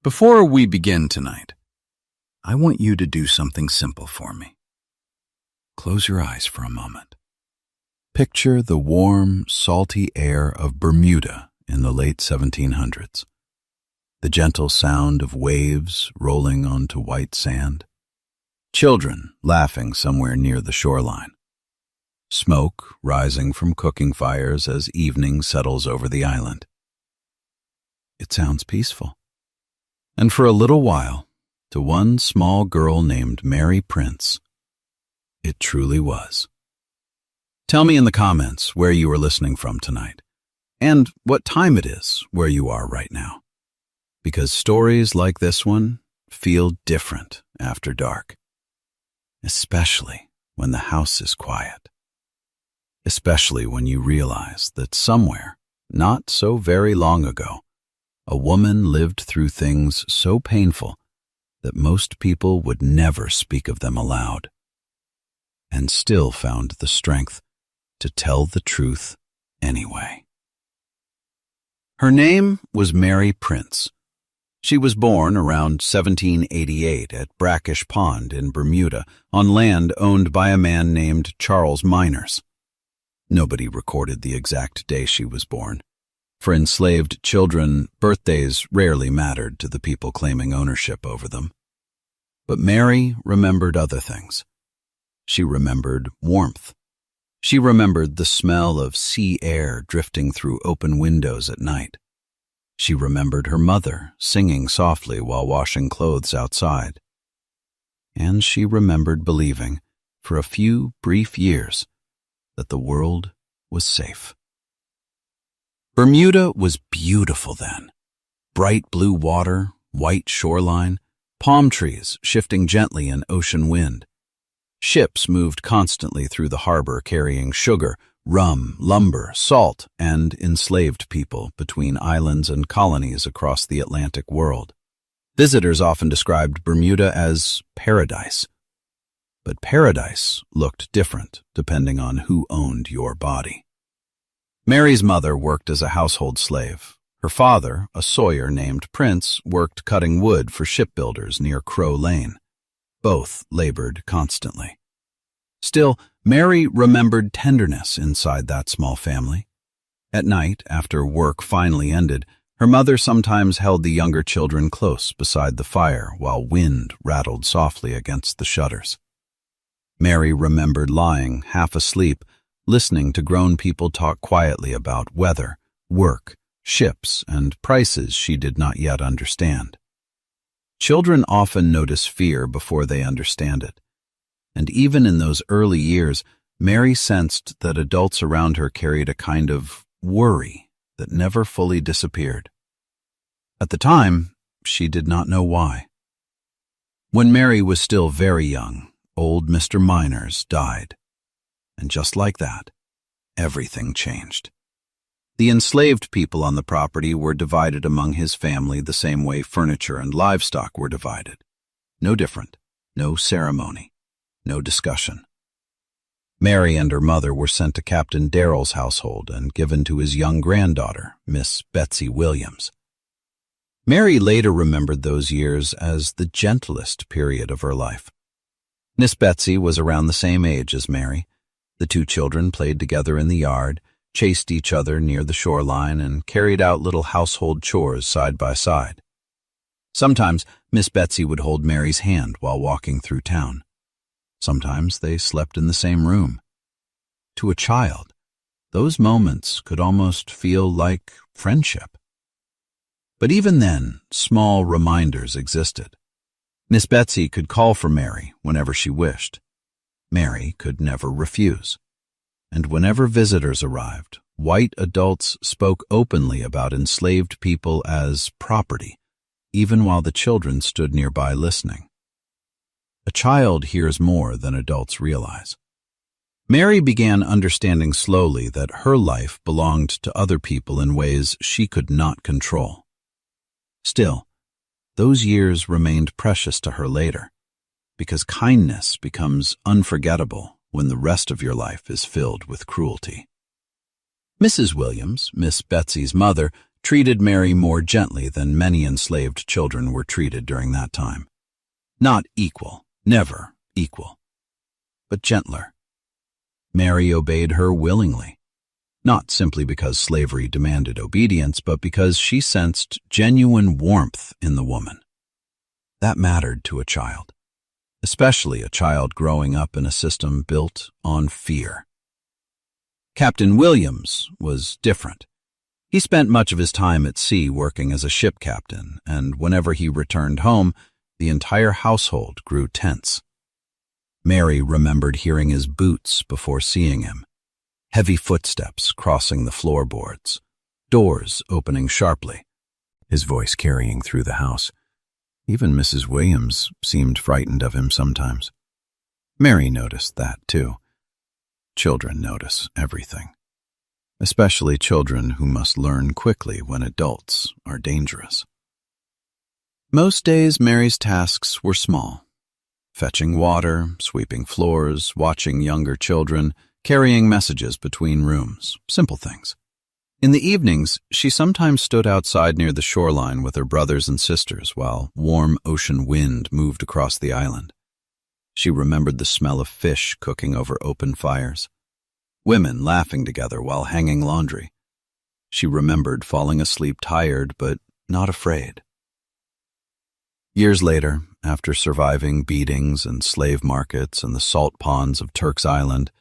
Before we begin tonight, I want you to do something simple for me. Close your eyes for a moment. Picture the warm, salty air of Bermuda in the late 1700s. The gentle sound of waves rolling onto white sand. Children laughing somewhere near the shoreline. Smoke rising from cooking fires as evening settles over the island. It sounds peaceful. And for a little while, to one small girl named Mary Prince, it truly was. Tell me in the comments where you are listening from tonight, and what time it is where you are right now. Because stories like this one feel different after dark. Especially when the house is quiet. Especially when you realize that somewhere, not so very long ago, a woman lived through things so painful that most people would never speak of them aloud, and still found the strength to tell the truth anyway. Her name was Mary Prince. She was born around 1788 at Brackish Pond in Bermuda on land owned by a man named Charles Miners. Nobody recorded the exact day she was born. For enslaved children, birthdays rarely mattered to the people claiming ownership over them. But Mary remembered other things. She remembered warmth. She remembered the smell of sea air drifting through open windows at night. She remembered her mother singing softly while washing clothes outside. And she remembered believing, for a few brief years, that the world was safe. Bermuda was beautiful then. Bright blue water, white shoreline, palm trees shifting gently in ocean wind. Ships moved constantly through the harbor carrying sugar, rum, lumber, salt, and enslaved people between islands and colonies across the Atlantic world. Visitors often described Bermuda as paradise. But paradise looked different depending on who owned your body. Mary's mother worked as a household slave. Her father, a sawyer named Prince, worked cutting wood for shipbuilders near Crow Lane. Both labored constantly. Still, Mary remembered tenderness inside that small family. At night, after work finally ended, her mother sometimes held the younger children close beside the fire while wind rattled softly against the shutters. Mary remembered lying, half asleep, listening to grown people talk quietly about weather, work, ships, and prices she did not yet understand. Children often notice fear before they understand it, and even in those early years, Mary sensed that adults around her carried a kind of worry that never fully disappeared. At the time, she did not know why. When Mary was still very young, old Mr. Miners died. And just like that, everything changed. The enslaved people on the property were divided among his family the same way furniture and livestock were divided. No different, no ceremony, no discussion. Mary and her mother were sent to Captain Darrell's household and given to his young granddaughter, Miss Betsy Williams. Mary later remembered those years as the gentlest period of her life. Miss Betsy was around the same age as Mary. The two children played together in the yard, chased each other near the shoreline, and carried out little household chores side by side. Sometimes Miss Betsy would hold Mary's hand while walking through town. Sometimes they slept in the same room. To a child, those moments could almost feel like friendship. But even then, small reminders existed. Miss Betsy could call for Mary whenever she wished. Mary could never refuse. And whenever visitors arrived, white adults spoke openly about enslaved people as property, even while the children stood nearby listening. A child hears more than adults realize. Mary began understanding slowly that her life belonged to other people in ways she could not control. Still, those years remained precious to her later, because kindness becomes unforgettable when the rest of your life is filled with cruelty. Mrs. Williams, Miss Betsy's mother, treated Mary more gently than many enslaved children were treated during that time. Not equal, never equal, but gentler. Mary obeyed her willingly, not simply because slavery demanded obedience, but because she sensed genuine warmth in the woman. That mattered to a child, especially a child growing up in a system built on fear. Captain Williams was different. He spent much of his time at sea working as a ship captain, and whenever he returned home, the entire household grew tense. Mary remembered hearing his boots before seeing him, heavy footsteps crossing the floorboards, doors opening sharply, his voice carrying through the house. Even Mrs. Williams seemed frightened of him sometimes. Mary noticed that, too. Children notice everything, especially children who must learn quickly when adults are dangerous. Most days, Mary's tasks were small: fetching water, sweeping floors, watching younger children, carrying messages between rooms, simple things. In the evenings, she sometimes stood outside near the shoreline with her brothers and sisters while warm ocean wind moved across the island. She remembered the smell of fish cooking over open fires, women laughing together while hanging laundry. She remembered falling asleep tired but not afraid. Years later, after surviving beatings and slave markets and the salt ponds of Turk's Island,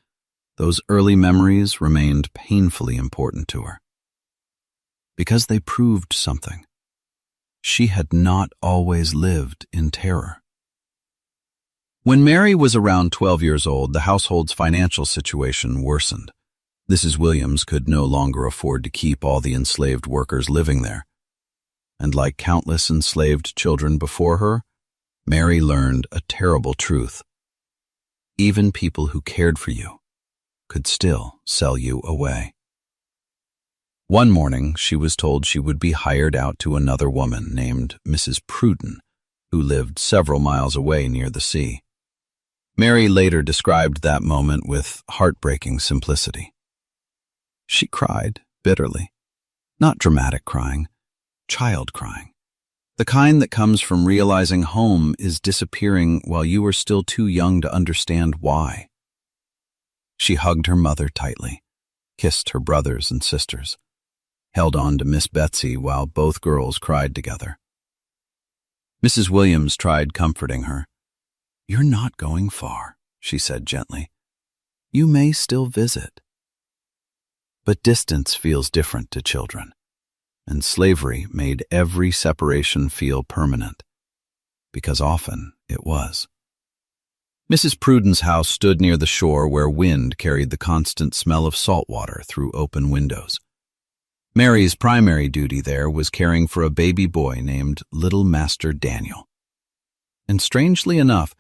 those early memories remained painfully important to her. Because they proved something. She had not always lived in terror. When Mary was around 12 years old, the household's financial situation worsened. Mrs. Williams could no longer afford to keep all the enslaved workers living there. And like countless enslaved children before her, Mary learned a terrible truth. Even people who cared for you could still sell you away. One morning, she was told she would be hired out to another woman named Mrs. Pruden, who lived several miles away near the sea. Mary later described that moment with heartbreaking simplicity. She cried bitterly, not dramatic crying, child crying, the kind that comes from realizing home is disappearing while you are still too young to understand why. She hugged her mother tightly, kissed her brothers and sisters, held on to Miss Betsy while both girls cried together. Mrs. Williams tried comforting her. "You're not going far," she said gently. "You may still visit." But distance feels different to children, and slavery made every separation feel permanent, because often it was. Mrs. Pruden's house stood near the shore where wind carried the constant smell of salt water through open windows. Mary's primary duty there was caring for a baby boy named Little Master Daniel. And strangely enough,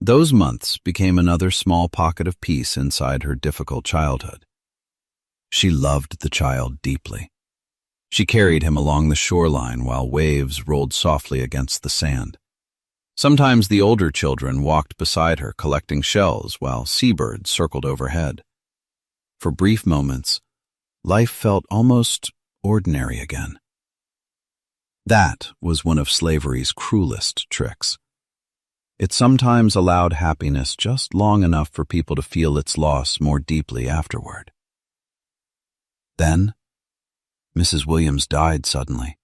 those months became another small pocket of peace inside her difficult childhood. She loved the child deeply. She carried him along the shoreline while waves rolled softly against the sand. Sometimes the older children walked beside her collecting shells while seabirds circled overhead. For brief moments, life felt almost ordinary again. That was one of slavery's cruelest tricks. It sometimes allowed happiness just long enough for people to feel its loss more deeply afterward. Then, Mrs. Williams died suddenly.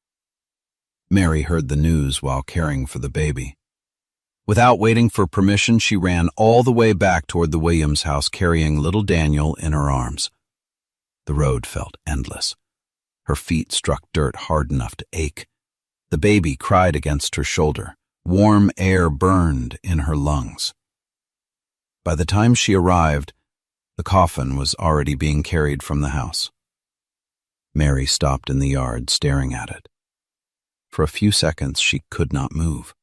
Mary heard the news while caring for the baby. Without waiting for permission, she ran all the way back toward the Williams house carrying little Daniel in her arms. The road felt endless. Her feet struck dirt hard enough to ache. The baby cried against her shoulder. Warm air burned in her lungs. By the time she arrived, the coffin was already being carried from the house. Mary stopped in the yard, staring at it. For a few seconds, she could not move.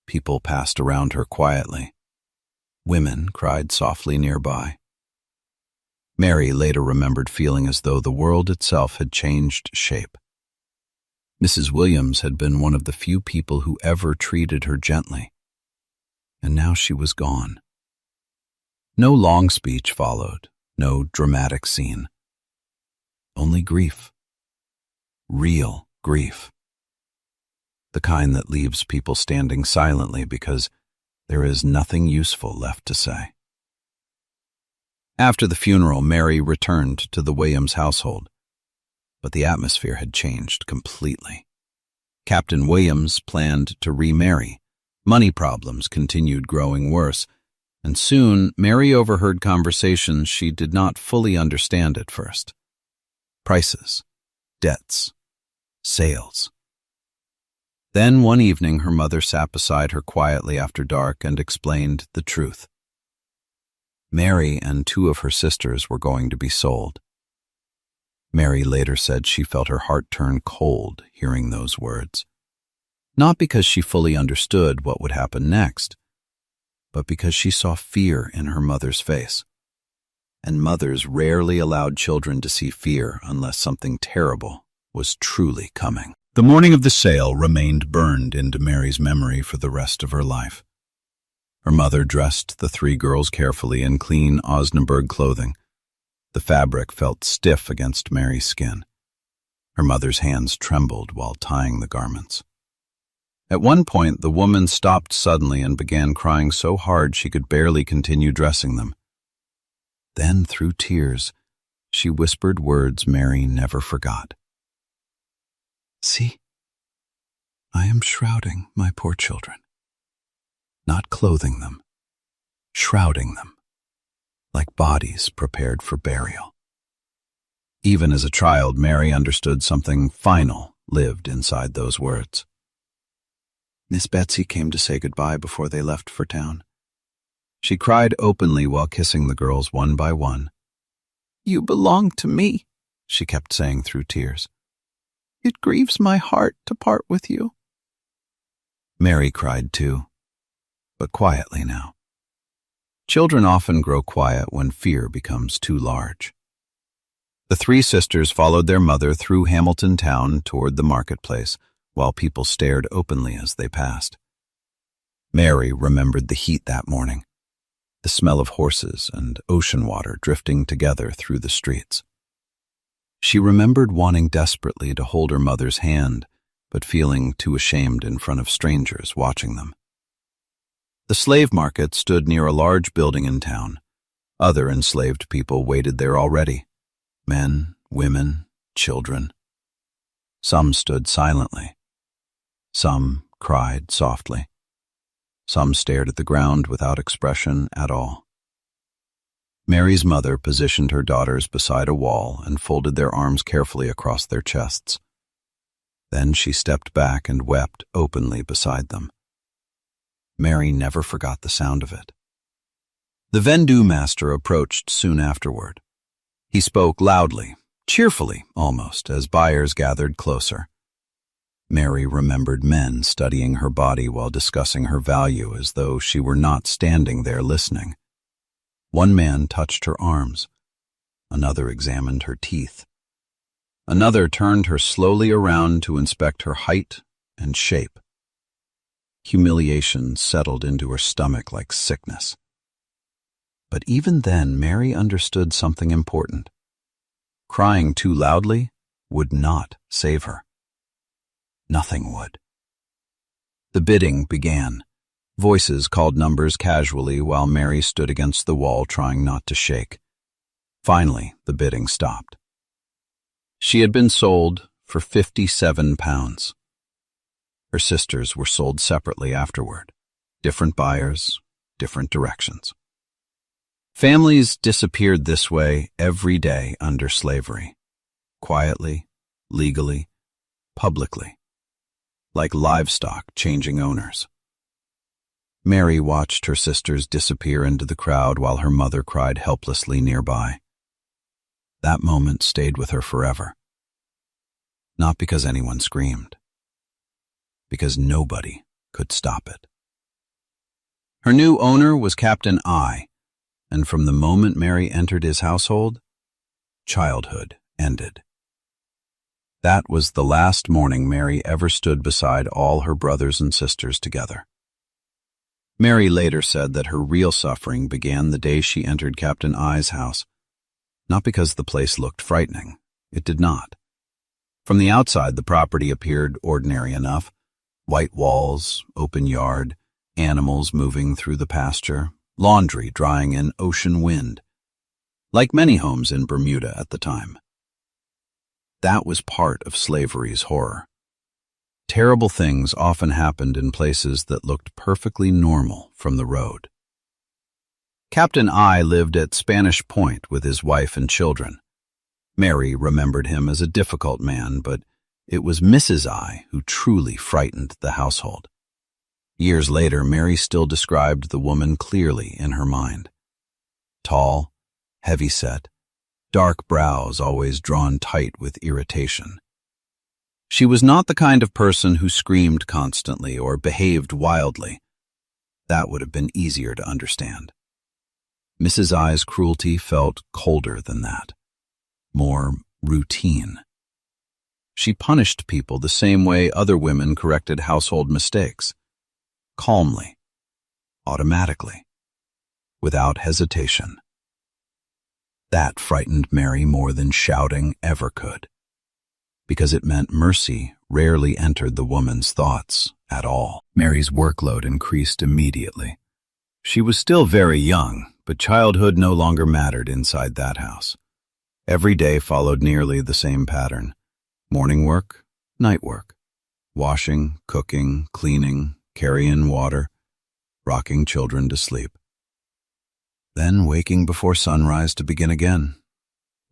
People passed around her quietly. Women cried softly nearby. Mary later remembered feeling as though the world itself had changed shape. Mrs. Williams had been one of the few people who ever treated her gently, and now she was gone. No long speech followed, no dramatic scene. Only grief. real grief. The kind that leaves people standing silently because there is nothing useful left to say. After the funeral, Mary returned to the Williams household, but the atmosphere had changed completely. Captain Williams planned to remarry. Money problems continued growing worse, and soon Mary overheard conversations she did not fully understand at first. Prices, debts, sales. Then one evening her mother sat beside her quietly after dark and explained the truth. Mary and 2 of her sisters were going to be sold. Mary later said she felt her heart turn cold hearing those words, not because she fully understood what would happen next, but because she saw fear in her mother's face. And mothers rarely allowed children to see fear unless something terrible was truly coming. The morning of the sale remained burned into Mary's memory for the rest of her life. Her mother dressed the 3 girls carefully in clean Osnaburg clothing. The fabric felt stiff against Mary's skin. Her mother's hands trembled while tying the garments. At one point, the woman stopped suddenly and began crying so hard she could barely continue dressing them. Then, through tears, she whispered words Mary never forgot. "See, I am shrouding my poor children. Not clothing them, shrouding them, like bodies prepared for burial." Even as a child, Mary understood something final lived inside those words. Miss Betsy came to say goodbye before they left for town. She cried openly while kissing the girls one by one. "You belong to me," she kept saying through tears. "It grieves my heart to part with you." Mary cried too, but quietly now. Children often grow quiet when fear becomes too large. The 3 sisters followed their mother through Hamilton town toward the marketplace, while people stared openly as they passed. Mary remembered the heat that morning, the smell of horses and ocean water drifting together through the streets. She remembered wanting desperately to hold her mother's hand, but feeling too ashamed in front of strangers watching them. The slave market stood near a large building in town. Other enslaved people waited there already. Men, women, children. Some stood silently. Some cried softly. Some stared at the ground without expression at all. Mary's mother positioned her daughters beside a wall and folded their arms carefully across their chests. Then she stepped back and wept openly beside them. Mary never forgot the sound of it. The vendue master approached soon afterward. He spoke loudly, cheerfully almost, as buyers gathered closer. Mary remembered men studying her body while discussing her value as though she were not standing there listening. One man touched her arms. Another examined her teeth. Another turned her slowly around to inspect her height and shape. Humiliation settled into her stomach like sickness. But even then, Mary understood something important. Crying too loudly would not save her. Nothing would. The bidding began. Voices called numbers casually while Mary stood against the wall trying not to shake. Finally, the bidding stopped. She had been sold for £57. Her sisters were sold separately afterward. Different buyers, different directions. Families disappeared this way every day under slavery. Quietly, legally, publicly. Like livestock changing owners. Mary watched her sisters disappear into the crowd while her mother cried helplessly nearby. That moment stayed with her forever. Not because anyone screamed. Because nobody could stop it. Her new owner was Captain I, and from the moment Mary entered his household, childhood ended. That was the last morning Mary ever stood beside all her brothers and sisters together. Mary later said that her real suffering began the day she entered Captain I's house, not because the place looked frightening. It did not. From the outside, the property appeared ordinary enough. White walls, open yard, animals moving through the pasture, laundry drying in ocean wind. Like many homes in Bermuda at the time. That was part of slavery's horror. Terrible things often happened in places that looked perfectly normal from the road. Captain I lived at Spanish Point with his wife and children. Mary remembered him as a difficult man, but it was Mrs. I who truly frightened the household. Years later, Mary still described the woman clearly in her mind. Tall, heavy-set, dark brows always drawn tight with irritation. She was not the kind of person who screamed constantly or behaved wildly. That would have been easier to understand. Mrs. I's cruelty felt colder than that, more routine. She punished people the same way other women corrected household mistakes, calmly, automatically, without hesitation. That frightened Mary more than shouting ever could, because it meant mercy rarely entered the woman's thoughts at all. Mary's workload increased immediately. She was still very young, but childhood no longer mattered inside that house. Every day followed nearly the same pattern. Morning work, night work, washing, cooking, cleaning, carrying water, rocking children to sleep. Then waking before sunrise to begin again.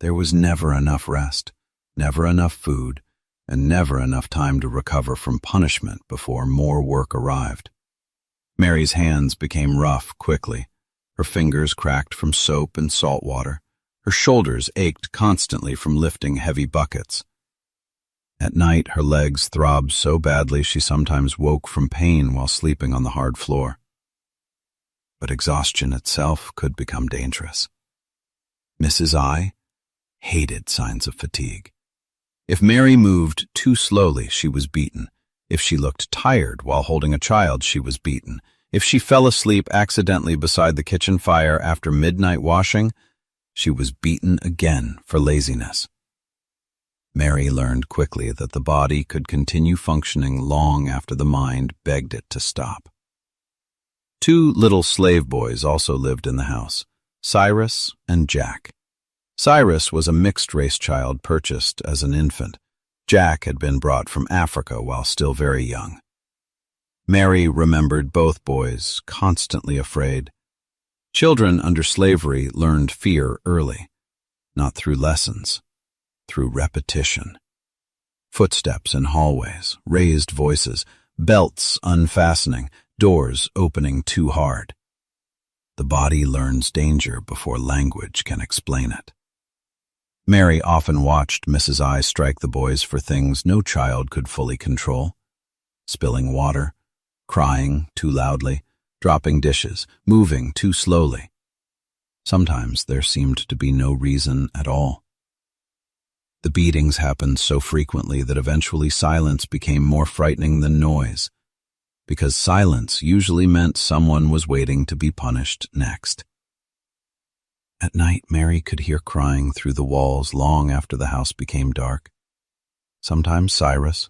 There was never enough rest, never enough food, and never enough time to recover from punishment before more work arrived. Mary's hands became rough quickly. Her fingers cracked from soap and salt water. Her shoulders ached constantly from lifting heavy buckets. At night, her legs throbbed so badly she sometimes woke from pain while sleeping on the hard floor. But exhaustion itself could become dangerous. Mrs. I hated signs of fatigue. If Mary moved too slowly, she was beaten. If she looked tired while holding a child, she was beaten. If she fell asleep accidentally beside the kitchen fire after midnight washing, she was beaten again for laziness. Mary learned quickly that the body could continue functioning long after the mind begged it to stop. 2 little slave boys also lived in the house, Cyrus and Jack. Cyrus was a mixed-race child purchased as an infant. Jack had been brought from Africa while still very young. Mary remembered both boys, constantly afraid. Children under slavery learned fear early, not through lessons, through repetition. Footsteps in hallways, raised voices, belts unfastening, doors opening too hard. The body learns danger before language can explain it. Mary often watched Mrs. I strike the boys for things no child could fully control. Spilling water, crying too loudly, dropping dishes, moving too slowly. Sometimes there seemed to be no reason at all. The beatings happened so frequently that eventually silence became more frightening than noise, because silence usually meant someone was waiting to be punished next. At night, Mary could hear crying through the walls long after the house became dark. Sometimes Cyrus,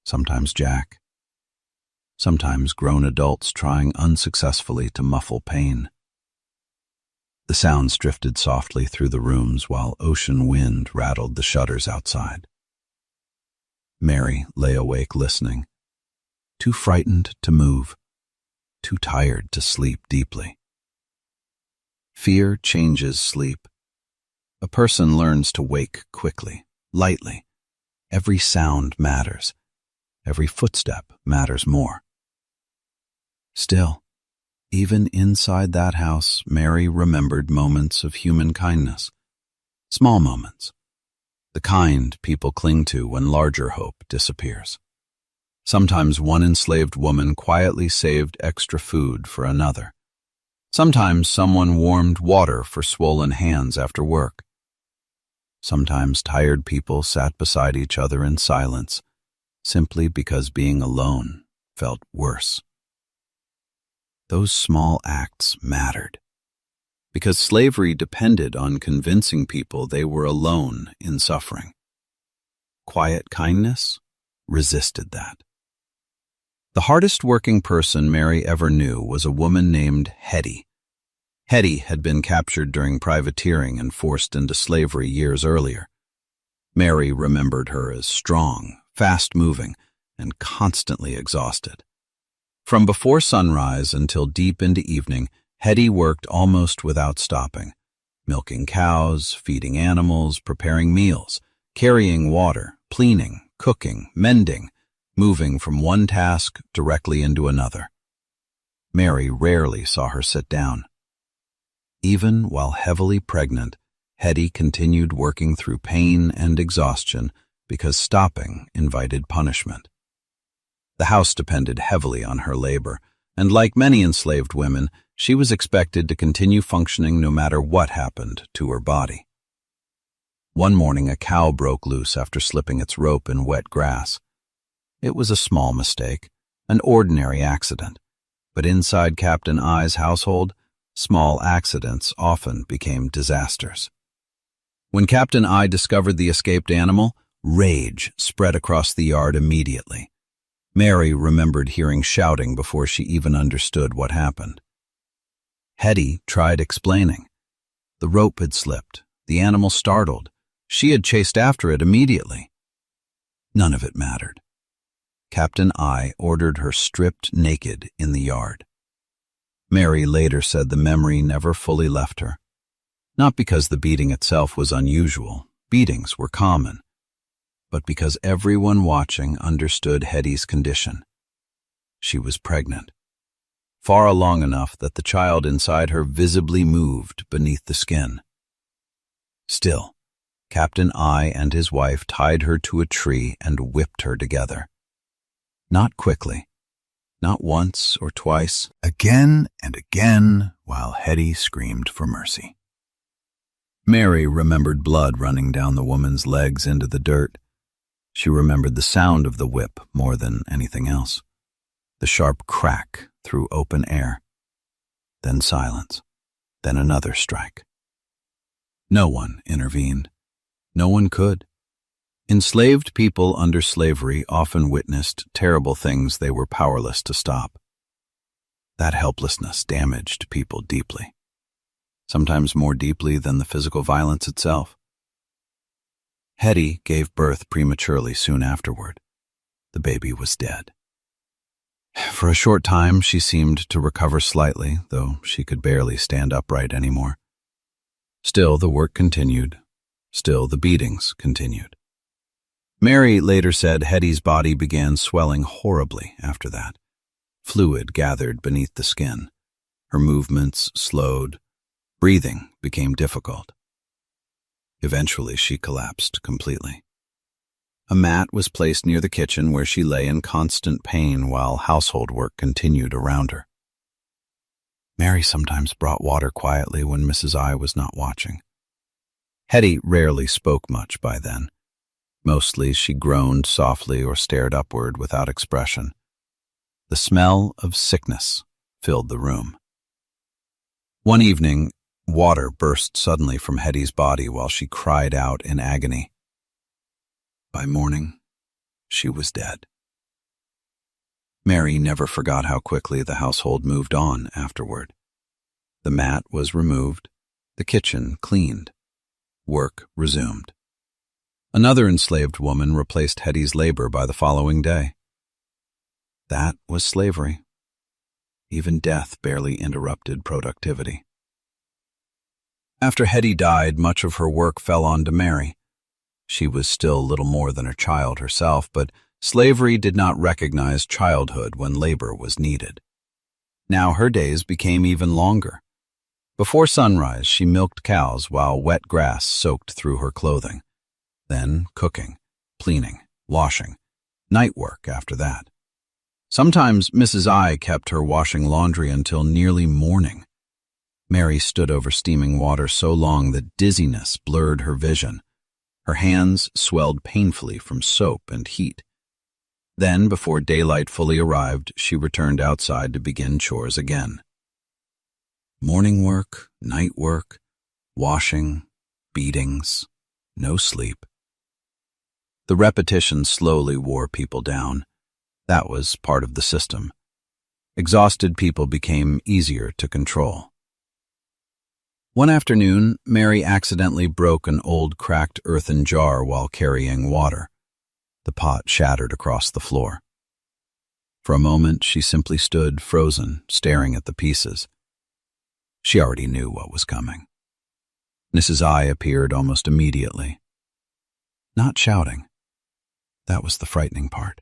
sometimes Jack, sometimes grown adults trying unsuccessfully to muffle pain. The sounds drifted softly through the rooms while ocean wind rattled the shutters outside. Mary lay awake listening, too frightened to move, too tired to sleep deeply. Fear changes sleep. A person learns to wake quickly, lightly. Every sound matters. Every footstep matters more. Still, even inside that house, Mary remembered moments of human kindness. Small moments. The kind people cling to when larger hope disappears. Sometimes one enslaved woman quietly saved extra food for another. Sometimes someone warmed water for swollen hands after work. Sometimes tired people sat beside each other in silence, simply because being alone felt worse. Those small acts mattered, because slavery depended on convincing people they were alone in suffering. quiet kindness, resisted that. The hardest working person Mary ever knew was a woman named Hetty. Hetty had been captured during privateering and forced into slavery years earlier. Mary remembered her as strong, fast-moving, and constantly exhausted. From before sunrise until deep into evening, Hetty worked almost without stopping, milking cows, feeding animals, preparing meals, carrying water, cleaning, cooking, mending, moving from one task directly into another. Mary rarely saw her sit down. Even while heavily pregnant, Hetty continued working through pain and exhaustion because stopping invited punishment. The house depended heavily on her labor, and like many enslaved women, she was expected to continue functioning no matter what happened to her body. One morning, a cow broke loose after slipping its rope in wet grass. It was a small mistake, an ordinary accident, but inside Captain I's household, small accidents often became disasters. When Captain I discovered the escaped animal, rage spread across the yard immediately. Mary remembered hearing shouting before she even understood what happened. Hetty tried explaining. The rope had slipped, the animal startled. She had chased after it immediately. None of it mattered. Captain I ordered her stripped naked in the yard. Mary later said the memory never fully left her. Not because the beating itself was unusual, beatings were common, but because everyone watching understood Hetty's condition. She was pregnant, far along enough that the child inside her visibly moved beneath the skin. Still, Captain I and his wife tied her to a tree and whipped her together. Not quickly, not once or twice, again and again, while Hetty screamed for mercy. Mary remembered blood running down the woman's legs into the dirt. She remembered the sound of the whip more than anything else. The sharp crack through open air. Then silence. Then another strike. No one intervened. No one could. Enslaved people under slavery often witnessed terrible things they were powerless to stop. That helplessness damaged people deeply, sometimes more deeply than the physical violence itself. Hetty gave birth prematurely soon afterward. The baby was dead. For a short time, she seemed to recover slightly, though she could barely stand upright anymore. Still, the work continued. Still, the beatings continued. Mary later said Hetty's body began swelling horribly after that. Fluid gathered beneath the skin. Her movements slowed. Breathing became difficult. Eventually, she collapsed completely. A mat was placed near the kitchen where she lay in constant pain while household work continued around her. Mary sometimes brought water quietly when Mrs. I was not watching. Hetty rarely spoke much by then. Mostly she groaned softly or stared upward without expression. The smell of sickness filled the room. One evening, water burst suddenly from Hetty's body while she cried out in agony. By morning, she was dead. Mary never forgot how quickly the household moved on afterward. The mat was removed, the kitchen cleaned, work resumed. Another enslaved woman replaced Hetty's labor by the following day. That was slavery. Even death barely interrupted productivity. After Hetty died, much of her work fell onto Mary. She was still little more than a child herself, but slavery did not recognize childhood when labor was needed. Now her days became even longer. Before sunrise, she milked cows while wet grass soaked through her clothing. Then cooking, cleaning, washing, night work after that. Sometimes Mrs. I kept her washing laundry until nearly morning. Mary stood over steaming water so long that dizziness blurred her vision. Her hands swelled painfully from soap and heat. Then, before daylight fully arrived, she returned outside to begin chores again. Morning work, night work, washing, beatings, no sleep. The repetition slowly wore people down. That was part of the system. Exhausted people became easier to control. One afternoon, Mary accidentally broke an old cracked earthen jar while carrying water. The pot shattered across the floor. For a moment, she simply stood frozen, staring at the pieces. She already knew what was coming. Mrs. I appeared almost immediately. Not shouting. That was the frightening part.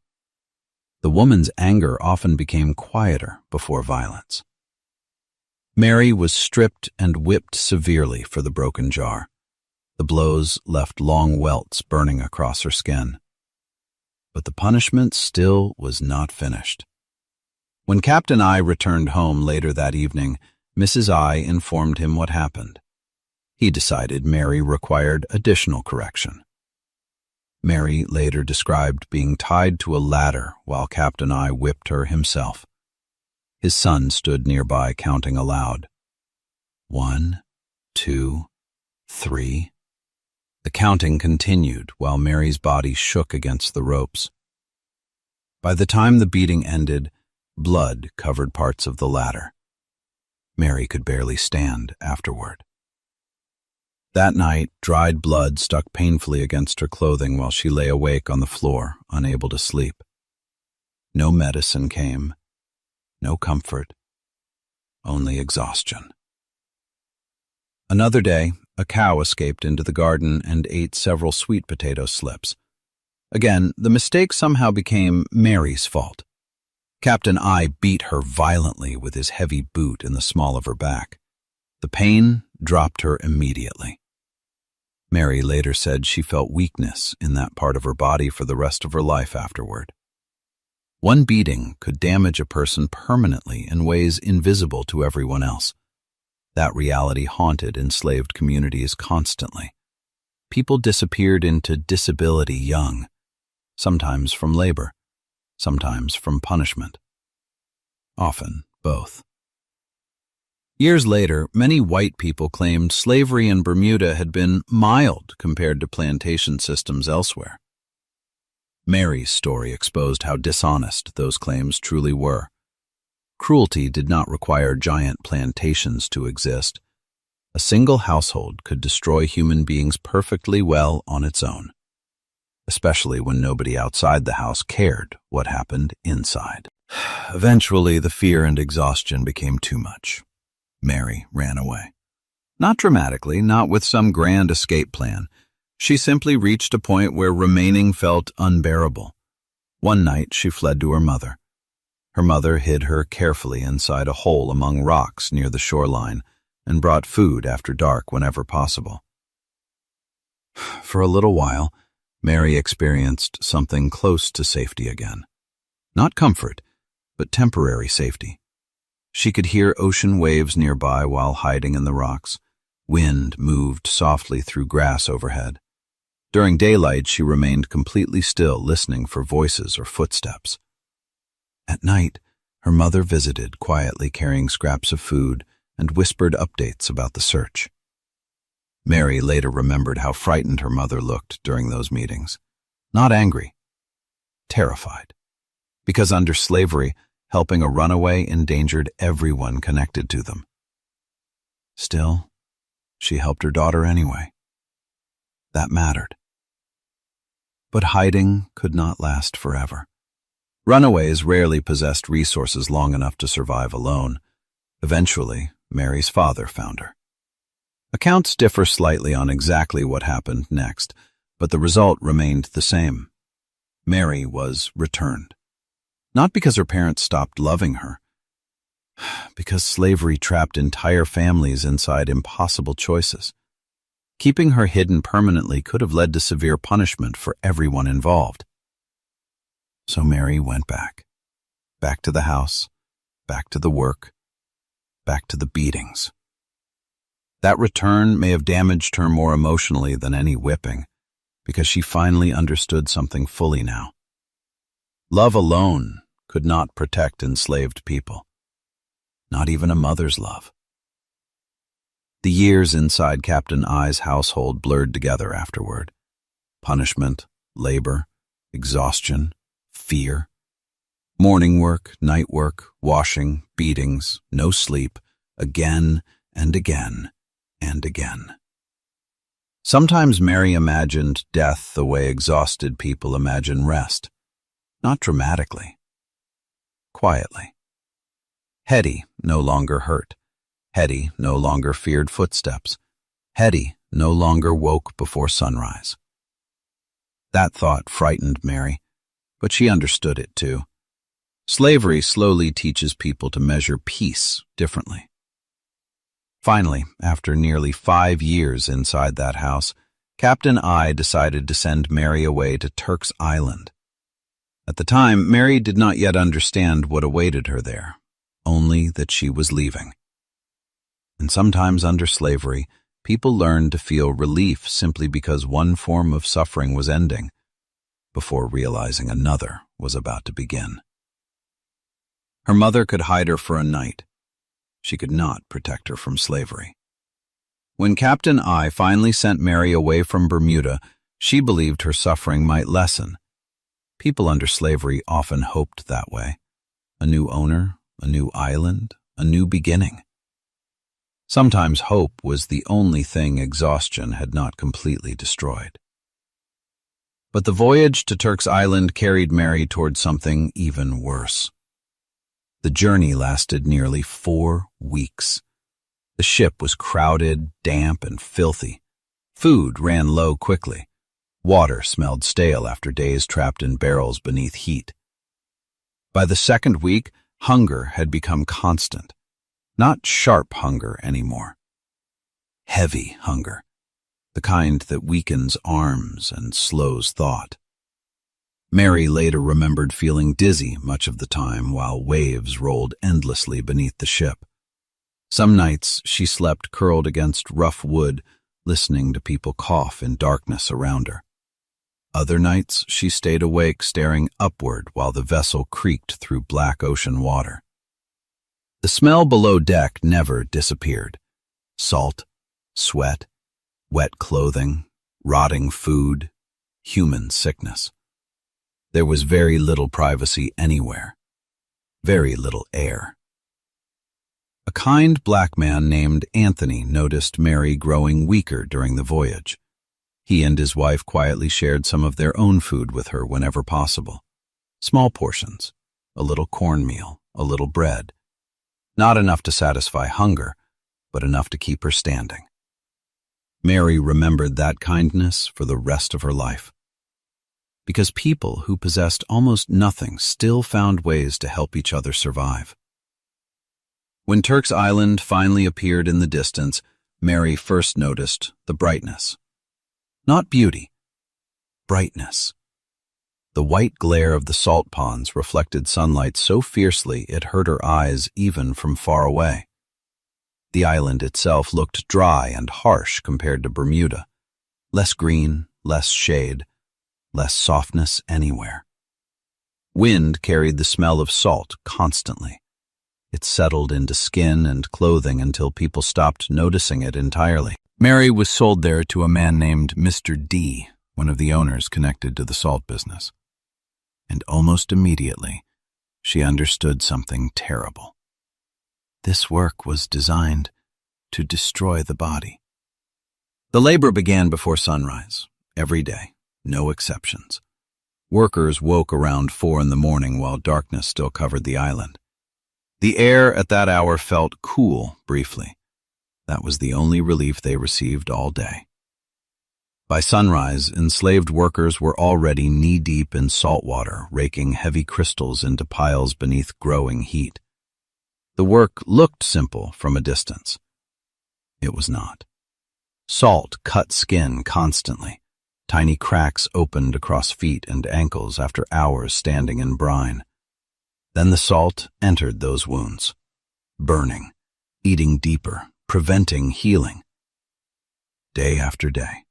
The woman's anger often became quieter before violence. Mary was stripped and whipped severely for the broken jar. The blows left long welts burning across her skin. But the punishment still was not finished. When Captain I returned home later that evening, Mrs. I informed him what happened. He decided Mary required additional correction. Mary later described being tied to a ladder while Captain I whipped her himself. His son stood nearby counting aloud. 1, 2, 3. The counting continued while Mary's body shook against the ropes. By the time the beating ended, blood covered parts of the ladder. Mary could barely stand afterward. That night, dried blood stuck painfully against her clothing while she lay awake on the floor, unable to sleep. No medicine came, no comfort, only exhaustion. Another day, a cow escaped into the garden and ate several sweet potato slips. Again, the mistake somehow became Mary's fault. Captain I beat her violently with his heavy boot in the small of her back. The pain dropped her immediately. Mary later said she felt weakness in that part of her body for the rest of her life afterward. One beating could damage a person permanently in ways invisible to everyone else. That reality haunted enslaved communities constantly. People disappeared into disability young, sometimes from labor, sometimes from punishment. Often both. Years later, many white people claimed slavery in Bermuda had been mild compared to plantation systems elsewhere. Mary's story exposed how dishonest those claims truly were. Cruelty did not require giant plantations to exist. A single household could destroy human beings perfectly well on its own, especially when nobody outside the house cared what happened inside. Eventually, the fear and exhaustion became too much. Mary ran away. Not dramatically, not with some grand escape plan. She simply reached a point where remaining felt unbearable. One night, she fled to her mother. Her mother hid her carefully inside a hole among rocks near the shoreline and brought food after dark whenever possible. For a little while, Mary experienced something close to safety again. Not comfort, but temporary safety. She could hear ocean waves nearby while hiding in the rocks. Wind moved softly through grass overhead. During daylight, she remained completely still, listening for voices or footsteps. At night, her mother visited, quietly carrying scraps of food, and whispered updates about the search. Mary later remembered how frightened her mother looked during those meetings. Not angry, terrified. Because under slavery, helping a runaway endangered everyone connected to them. Still, she helped her daughter anyway. That mattered. But hiding could not last forever. Runaways rarely possessed resources long enough to survive alone. Eventually, Mary's father found her. Accounts differ slightly on exactly what happened next, but the result remained the same. Mary was returned. Not because her parents stopped loving her, because slavery trapped entire families inside impossible choices. Keeping her hidden permanently could have led to severe punishment for everyone involved. So Mary went back. Back to the house, back to the work, back to the beatings. That return may have damaged her more emotionally than any whipping, because she finally understood something fully now. Love alone could not protect enslaved people. Not even a mother's love. The years inside Captain I's household blurred together afterward. Punishment, labor, exhaustion, fear. Morning work, night work, washing, beatings, no sleep, again and again and again. Sometimes Mary imagined death the way exhausted people imagine rest, not dramatically, quietly. Hetty no longer hurt. Hetty no longer feared footsteps. Hetty no longer woke before sunrise. That thought frightened Mary, but she understood it too. Slavery slowly teaches people to measure peace differently. Finally, after nearly 5 years inside that house, Captain I decided to send Mary away to Turk's Island. At the time, Mary did not yet understand what awaited her there, only that she was leaving. And sometimes under slavery, people learned to feel relief simply because one form of suffering was ending, before realizing another was about to begin. Her mother could hide her for a night. She could not protect her from slavery. When Captain I finally sent Mary away from Bermuda, she believed her suffering might lessen. People under slavery often hoped that way. A new owner, a new island, a new beginning. Sometimes hope was the only thing exhaustion had not completely destroyed. But the voyage to Turk's Island carried Mary toward something even worse. The journey lasted nearly 4 weeks. The ship was crowded, damp, and filthy. Food ran low quickly. Water smelled stale after days trapped in barrels beneath heat. By the 2nd week, hunger had become constant. Not sharp hunger anymore. Heavy hunger, the kind that weakens arms and slows thought. Mary later remembered feeling dizzy much of the time while waves rolled endlessly beneath the ship. Some nights she slept curled against rough wood, listening to people cough in darkness around her. Other nights she stayed awake staring upward while the vessel creaked through black ocean water. The smell below deck never disappeared. Salt, sweat, wet clothing, rotting food, human sickness. There was very little privacy anywhere, very little air. A kind black man named Anthony noticed Mary growing weaker during the voyage. He and his wife quietly shared some of their own food with her whenever possible. Small portions, a little cornmeal, a little bread. Not enough to satisfy hunger, but enough to keep her standing. Mary remembered that kindness for the rest of her life. Because people who possessed almost nothing still found ways to help each other survive. When Turk's Island finally appeared in the distance, Mary first noticed the brightness. Not beauty, brightness. The white glare of the salt ponds reflected sunlight so fiercely it hurt her eyes even from far away. The island itself looked dry and harsh compared to Bermuda. Less green, less shade, less softness anywhere. Wind carried the smell of salt constantly. It settled into skin and clothing until people stopped noticing it entirely. Mary was sold there to a man named Mr. D, one of the owners connected to the salt business. And almost immediately, she understood something terrible. This work was designed to destroy the body. The labor began before sunrise, every day. No exceptions. Workers woke around 4 in the morning while darkness still covered the island. The air at that hour felt cool briefly. That was the only relief they received all day. By sunrise, enslaved workers were already knee-deep in salt water, raking heavy crystals into piles beneath growing heat. The work looked simple from a distance. It was not. Salt cut skin constantly. Tiny cracks opened across feet and ankles after hours standing in brine. Then the salt entered those wounds, burning, eating deeper, preventing healing. Day after day.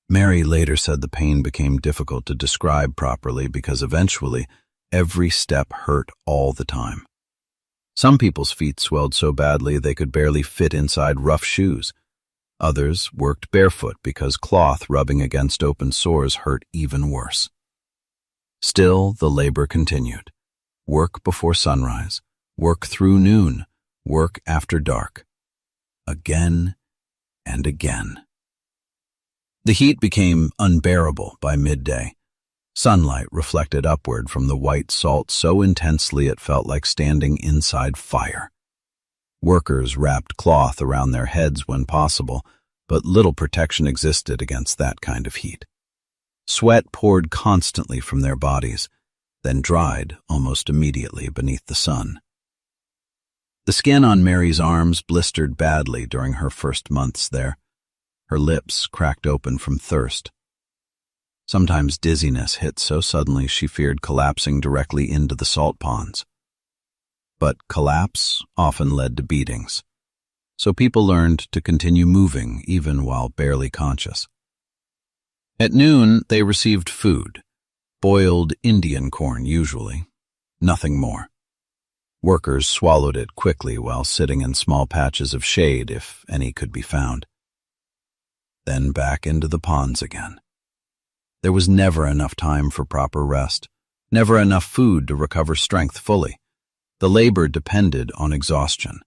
Mary later said the pain became difficult to describe properly because eventually every step hurt all the time. Some people's feet swelled so badly they could barely fit inside rough shoes. Others worked barefoot because cloth rubbing against open sores hurt even worse. Still, the labor continued. Work before sunrise, work through noon, work after dark. Again and again. The heat became unbearable by midday. Sunlight reflected upward from the white salt so intensely it felt like standing inside fire. Workers wrapped cloth around their heads when possible, but little protection existed against that kind of heat. Sweat poured constantly from their bodies, then dried almost immediately beneath the sun. The skin on Mary's arms blistered badly during her first months there. Her lips cracked open from thirst. Sometimes dizziness hit so suddenly she feared collapsing directly into the salt ponds. But collapse often led to beatings, so people learned to continue moving even while barely conscious. At noon, they received food, boiled Indian corn usually, nothing more. Workers swallowed it quickly while sitting in small patches of shade if any could be found. Then back into the ponds again. There was never enough time for proper rest, never enough food to recover strength fully. The labor depended on exhaustion.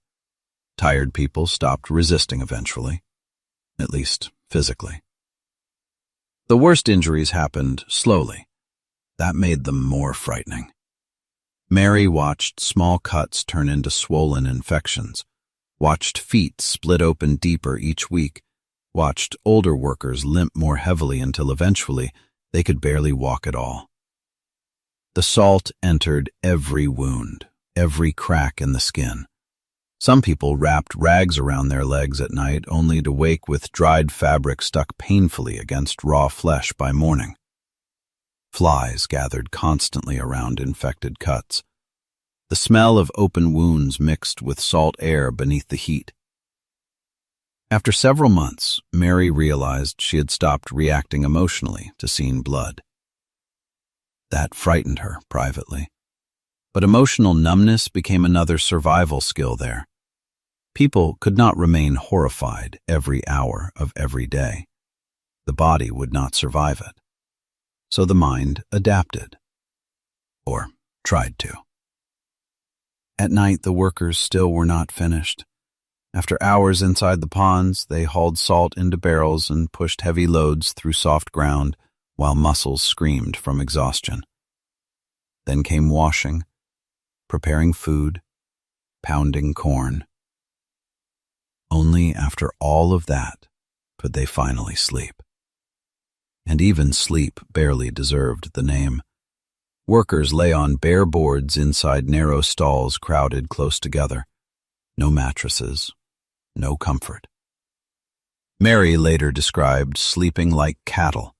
Tired people stopped resisting eventually, at least physically. The worst injuries happened slowly. That made them more frightening. Mary watched small cuts turn into swollen infections, watched feet split open deeper each week, watched older workers limp more heavily until eventually they could barely walk at all. The salt entered every wound, every crack in the skin. Some people wrapped rags around their legs at night only to wake with dried fabric stuck painfully against raw flesh by morning. Flies gathered constantly around infected cuts. The smell of open wounds mixed with salt air beneath the heat. After several months, Mary realized she had stopped reacting emotionally to seeing blood. That frightened her privately. But emotional numbness became another survival skill there. People could not remain horrified every hour of every day. The body would not survive it. So the mind adapted. Or tried to. At night, the workers still were not finished. After hours inside the ponds, they hauled salt into barrels and pushed heavy loads through soft ground while muscles screamed from exhaustion. Then came washing, preparing food, pounding corn. Only after all of that could they finally sleep. And even sleep barely deserved the name. Workers lay on bare boards inside narrow stalls crowded close together. No mattresses, no comfort. Mary later described sleeping like cattle.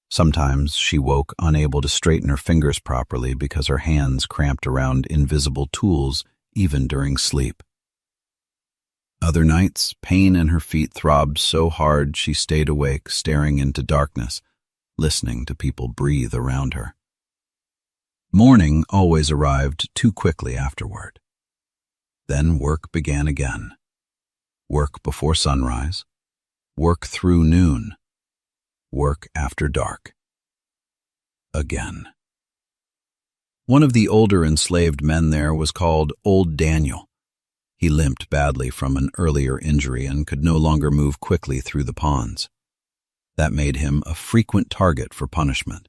Sometimes she woke unable to straighten her fingers properly because her hands cramped around invisible tools even during sleep. Other nights, pain in her feet throbbed so hard she stayed awake, staring into darkness, listening to people breathe around her. Morning always arrived too quickly afterward. Then work began again. Work before sunrise, work through noon, work after dark. Again. One of the older enslaved men there was called Old Daniel. He limped badly from an earlier injury and could no longer move quickly through the ponds. That made him a frequent target for punishment.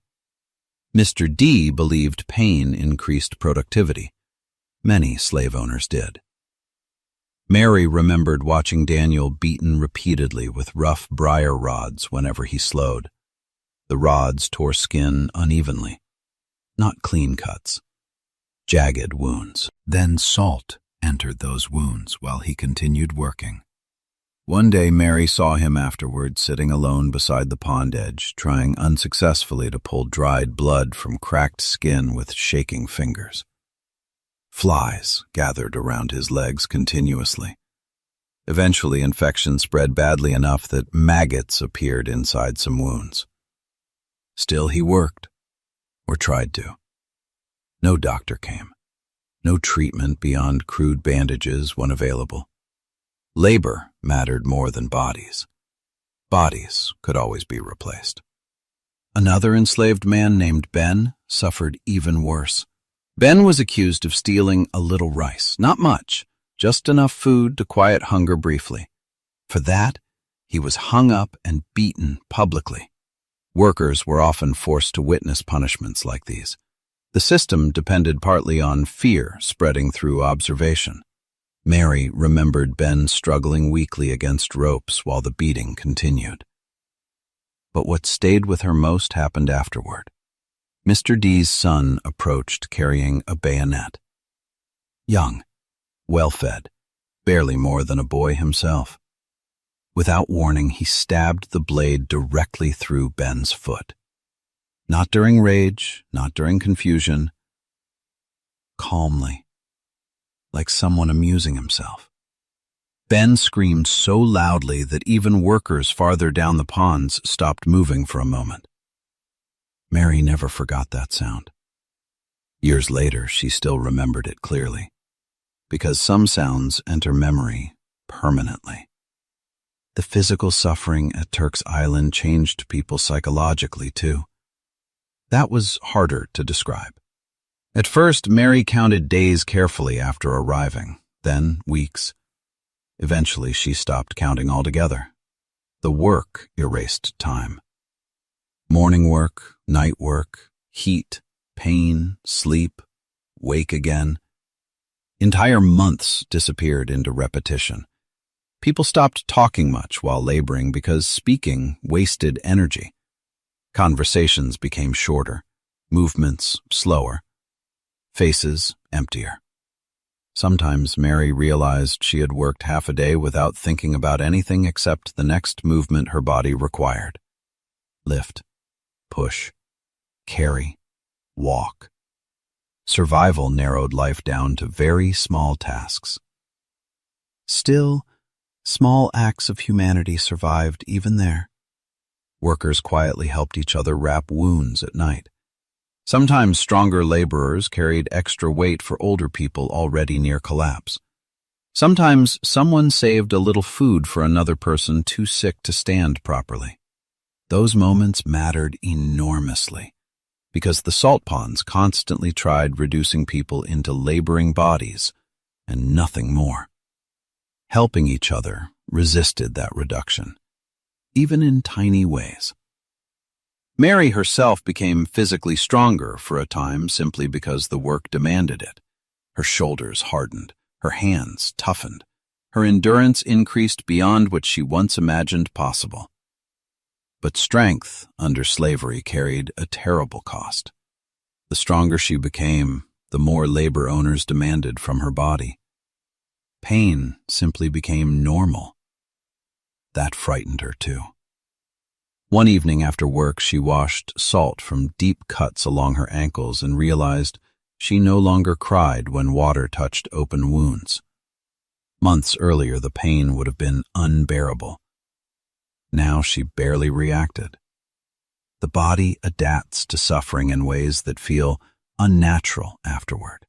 Mr. D believed pain increased productivity. Many slave owners did. Mary remembered watching Daniel beaten repeatedly with rough briar rods whenever he slowed. The rods tore skin unevenly, not clean cuts, jagged wounds. Then salt entered those wounds while he continued working. One day Mary saw him afterward sitting alone beside the pond edge, trying unsuccessfully to pull dried blood from cracked skin with shaking fingers. Flies gathered around his legs continuously. Eventually, infection spread badly enough that maggots appeared inside some wounds. Still he worked, or tried to. No doctor came. No treatment beyond crude bandages when available. Labor mattered more than bodies. Bodies could always be replaced. Another enslaved man named Ben suffered even worse. Ben was accused of stealing a little rice, not much, just enough food to quiet hunger briefly. For that, he was hung up and beaten publicly. Workers were often forced to witness punishments like these. The system depended partly on fear spreading through observation. Mary remembered Ben struggling weakly against ropes while the beating continued. But what stayed with her most happened afterward. Mr. D's son approached carrying a bayonet. Young, well-fed, barely more than a boy himself. Without warning, he stabbed the blade directly through Ben's foot. Not during rage, not during confusion. Calmly, like someone amusing himself. Ben screamed so loudly that even workers farther down the ponds stopped moving for a moment. Mary never forgot that sound. Years later, she still remembered it clearly, because some sounds enter memory permanently. The physical suffering at Turk's Island changed people psychologically, too. That was harder to describe. At first, Mary counted days carefully after arriving, then weeks. Eventually, she stopped counting altogether. The work erased time. Morning work, night work, heat, pain, sleep, wake again. Entire months disappeared into repetition. People stopped talking much while laboring because speaking wasted energy. Conversations became shorter, movements slower, faces emptier. Sometimes Mary realized she had worked half a day without thinking about anything except the next movement her body required. Lift, push, carry, walk. Survival narrowed life down to very small tasks. Still, small acts of humanity survived even there. Workers quietly helped each other wrap wounds at night. Sometimes stronger laborers carried extra weight for older people already near collapse. Sometimes someone saved a little food for another person too sick to stand properly. Those moments mattered enormously, because the salt ponds constantly tried reducing people into laboring bodies and nothing more. Helping each other resisted that reduction, even in tiny ways. Mary herself became physically stronger for a time simply because the work demanded it. Her shoulders hardened, her hands toughened, her endurance increased beyond what she once imagined possible. But strength under slavery carried a terrible cost. The stronger she became, the more labor owners demanded from her body. Pain simply became normal. That frightened her too. One evening after work, she washed salt from deep cuts along her ankles and realized she no longer cried when water touched open wounds. Months earlier, the pain would have been unbearable. Now she barely reacted. The body adapts to suffering in ways that feel unnatural afterward.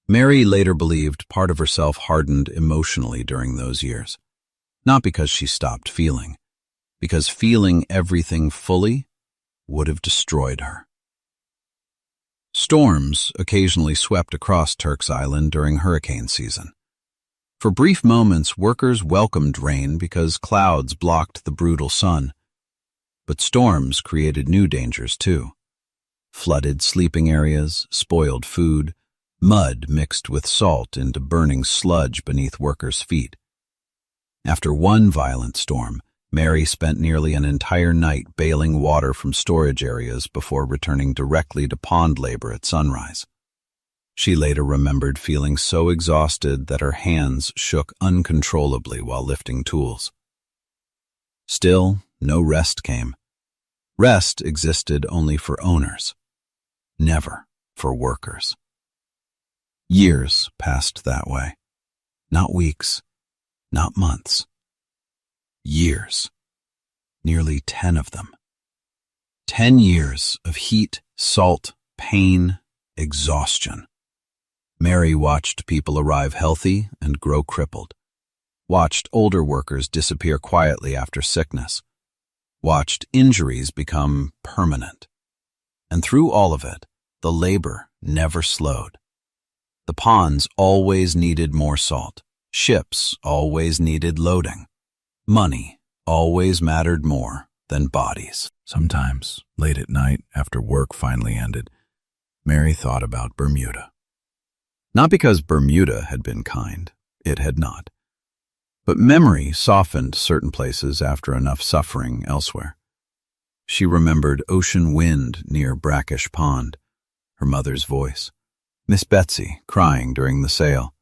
Mary later believed part of herself hardened emotionally during those years, not because she stopped feeling, because feeling everything fully would have destroyed her. Storms occasionally swept across Turk's Island during hurricane season. For brief moments, workers welcomed rain because clouds blocked the brutal sun. But storms created new dangers too. Flooded sleeping areas, spoiled food, mud mixed with salt into burning sludge beneath workers' feet. After one violent storm, Mary spent nearly an entire night bailing water from storage areas before returning directly to pond labor at sunrise. She later remembered feeling so exhausted that her hands shook uncontrollably while lifting tools. Still, no rest came. Rest existed only for owners, never for workers. Years passed that way. Not weeks, not months. Years. Nearly 10 of them. 10 years of heat, salt, pain, exhaustion. Mary watched people arrive healthy and grow crippled. watched older workers disappear quietly after sickness, watched injuries become permanent. And through all of it, the labor never slowed. The ponds always needed more salt. Ships always needed loading. Money always mattered more than bodies. Sometimes, late at night, after work finally ended, Mary thought about Bermuda. Not because Bermuda had been kind, it had not. But memory softened certain places after enough suffering elsewhere. She remembered ocean wind near Brackish Pond, her mother's voice, Miss Betsy crying during the sail.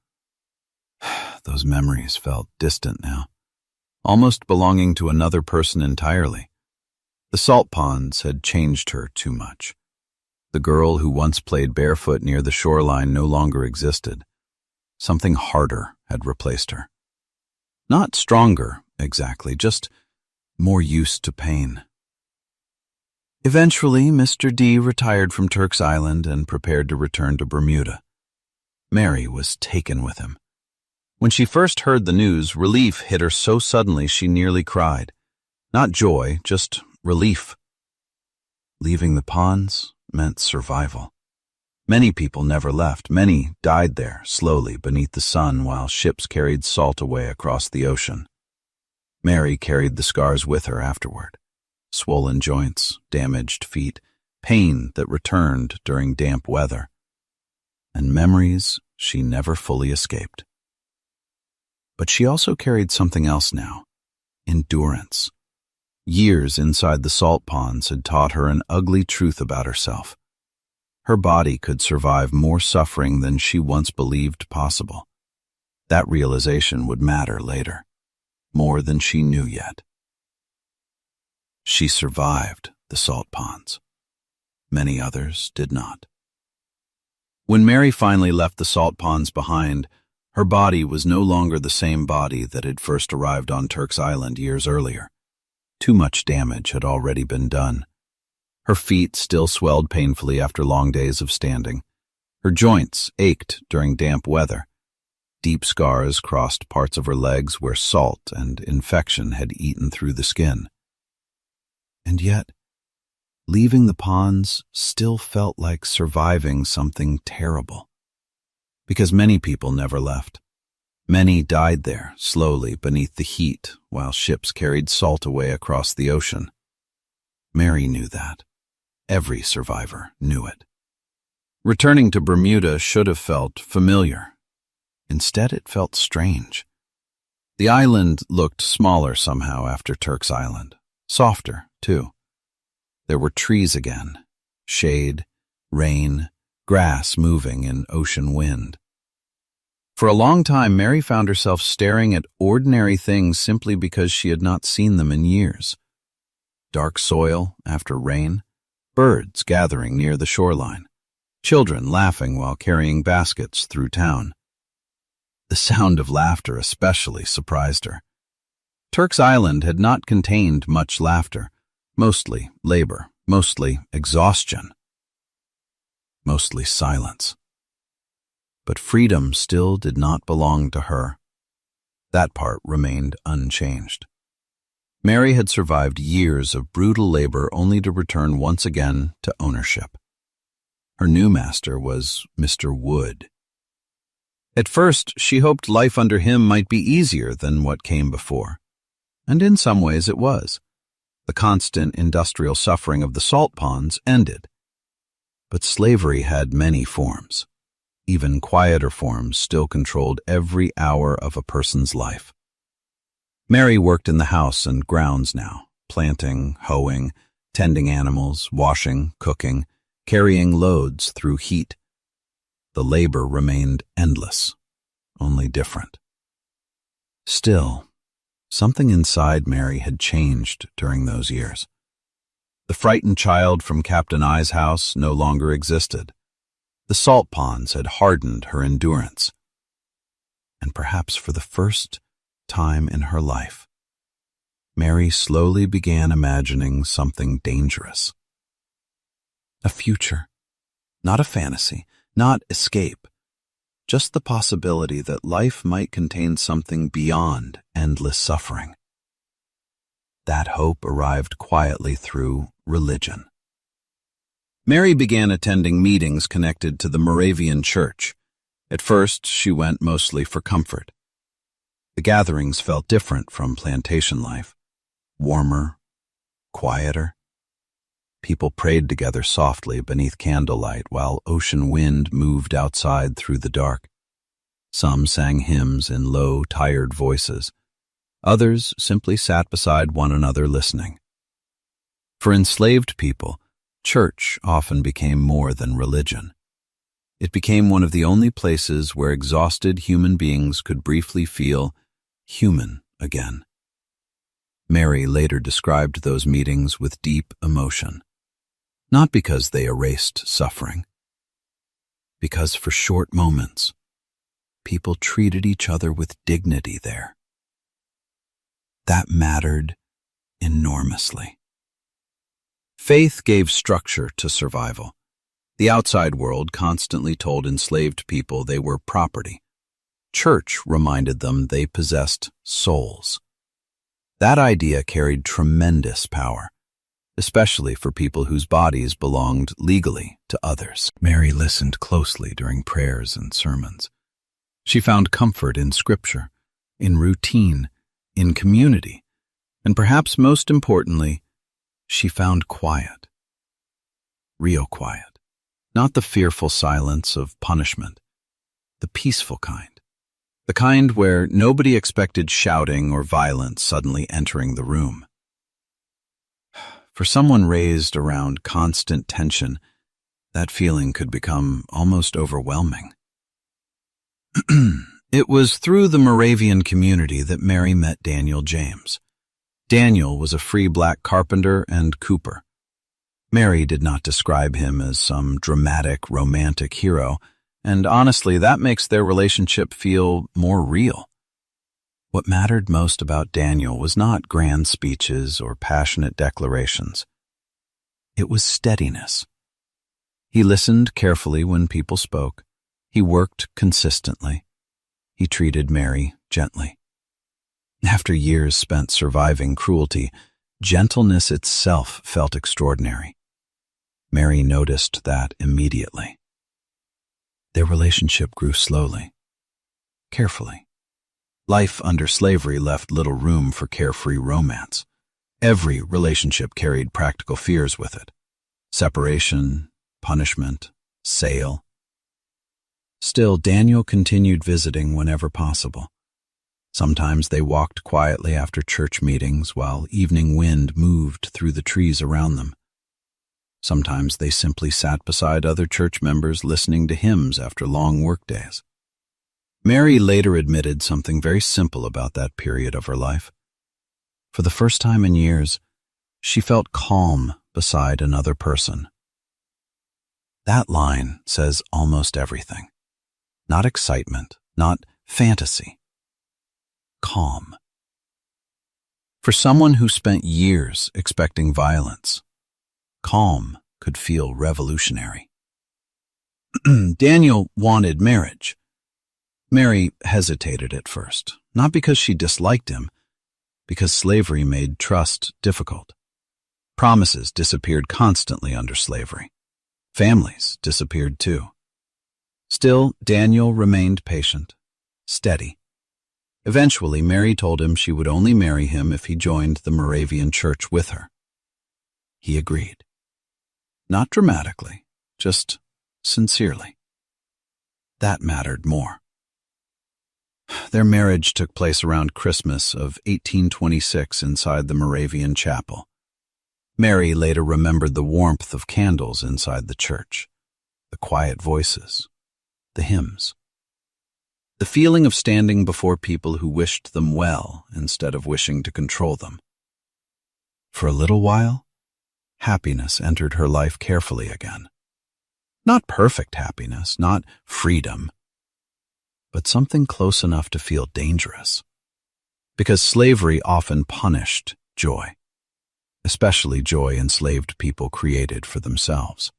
Those memories felt distant now, almost belonging to another person entirely. The salt ponds had changed her too much. The girl who once played barefoot near the shoreline no longer existed. Something harder had replaced her. Not stronger, exactly, just more used to pain. Eventually, Mr. D retired from Turk's Island and prepared to return to Bermuda. Mary was taken with him. When she first heard the news, relief hit her so suddenly she nearly cried. Not joy, just relief. Leaving the ponds meant survival. Many people never left. Many died there, slowly, beneath the sun, while ships carried salt away across the ocean. Mary carried the scars with her afterward. Swollen joints, damaged feet, pain that returned during damp weather, and memories she never fully escaped. But she also carried something else now, endurance. Years inside the salt ponds had taught her an ugly truth about herself. Her body could survive more suffering than she once believed possible. That realization would matter later, more than she knew yet. She survived the salt ponds. Many others did not. When Mary finally left the salt ponds behind, her body was no longer the same body that had first arrived on Turk's Island years earlier. Too much damage had already been done. Her feet still swelled painfully after long days of standing. Her joints ached during damp weather. Deep scars crossed parts of her legs where salt and infection had eaten through the skin. And yet, leaving the ponds still felt like surviving something terrible. Because many people never left. Many died there, slowly, beneath the heat, while ships carried salt away across the ocean. Mary knew that. Every survivor knew it. Returning to Bermuda should have felt familiar. Instead, it felt strange. The island looked smaller somehow after Turk's Island. Softer, too. There were trees again, shade, rain, grass moving in ocean wind. For a long time, Mary found herself staring at ordinary things simply because she had not seen them in years. Dark soil after rain, birds gathering near the shoreline, children laughing while carrying baskets through town. The sound of laughter especially surprised her. Turk's Island had not contained much laughter, mostly labor, mostly exhaustion, mostly silence. But freedom still did not belong to her. That part remained unchanged. Mary had survived years of brutal labor only to return once again to ownership. Her new master was Mr. Wood. At first, she hoped life under him might be easier than what came before. And in some ways it was. The constant industrial suffering of the salt ponds ended. But slavery had many forms. Even quieter forms still controlled every hour of a person's life. Mary worked in the house and grounds now, planting, hoeing, tending animals, washing, cooking, carrying loads through heat. The labor remained endless, only different. Still, something inside Mary had changed during those years. The frightened child from Captain I's house no longer existed. The salt ponds had hardened her endurance. And perhaps for the first time in her life, Mary slowly began imagining something dangerous. A future, not a fantasy, not escape, just the possibility that life might contain something beyond endless suffering. That hope arrived quietly through religion. Mary began attending meetings connected to the Moravian Church. At first, she went mostly for comfort. The gatherings felt different from plantation life, warmer, quieter. People prayed together softly beneath candlelight while ocean wind moved outside through the dark. Some sang hymns in low, tired voices. Others simply sat beside one another listening. For enslaved people, church often became more than religion. It became one of the only places where exhausted human beings could briefly feel human again. Mary later described those meetings with deep emotion, not because they erased suffering, because for short moments, people treated each other with dignity there. That mattered enormously. Faith gave structure to survival. The outside world constantly told enslaved people they were property. Church reminded them they possessed souls. That idea carried tremendous power, especially for people whose bodies belonged legally to others. Mary listened closely during prayers and sermons. She found comfort in scripture, in routine, in community, and perhaps most importantly, she found quiet. Real quiet. Not the fearful silence of punishment, the peaceful kind. The kind where nobody expected shouting or violence suddenly entering the room. For someone raised around constant tension, that feeling could become almost overwhelming. It was through the Moravian community that Mary met Daniel James. Daniel was a free black carpenter and cooper. Mary did not describe him as some dramatic, romantic hero, and honestly, that makes their relationship feel more real. What mattered most about Daniel was not grand speeches or passionate declarations. It was steadiness. He listened carefully when people spoke. He worked consistently. He treated Mary gently. After years spent surviving cruelty, gentleness itself felt extraordinary. Mary noticed that immediately. Their relationship grew slowly, carefully. Life under slavery left little room for carefree romance. Every relationship carried practical fears with it. Separation, punishment, sale. Still, Daniel continued visiting whenever possible. Sometimes they walked quietly after church meetings while evening wind moved through the trees around them. Sometimes they simply sat beside other church members listening to hymns after long workdays. Mary later admitted something very simple about that period of her life. For the first time in years, she felt calm beside another person. That line says almost everything. Not excitement, not fantasy. Calm. For someone who spent years expecting violence, calm could feel revolutionary. Daniel wanted marriage. Mary hesitated at first, not because she disliked him, because slavery made trust difficult. Promises disappeared constantly under slavery. Families disappeared too. Still, Daniel remained patient, steady. Eventually, Mary told him she would only marry him if he joined the Moravian Church with her. He agreed. Not dramatically, just sincerely. That mattered more. Their marriage took place around Christmas of 1826 inside the Moravian chapel. Mary later remembered the warmth of candles inside the church, the quiet voices, the hymns. The feeling of standing before people who wished them well instead of wishing to control them. For a little while, happiness entered her life carefully again. Not perfect happiness, not freedom, but something close enough to feel dangerous. Because slavery often punished joy, especially joy enslaved people created for themselves.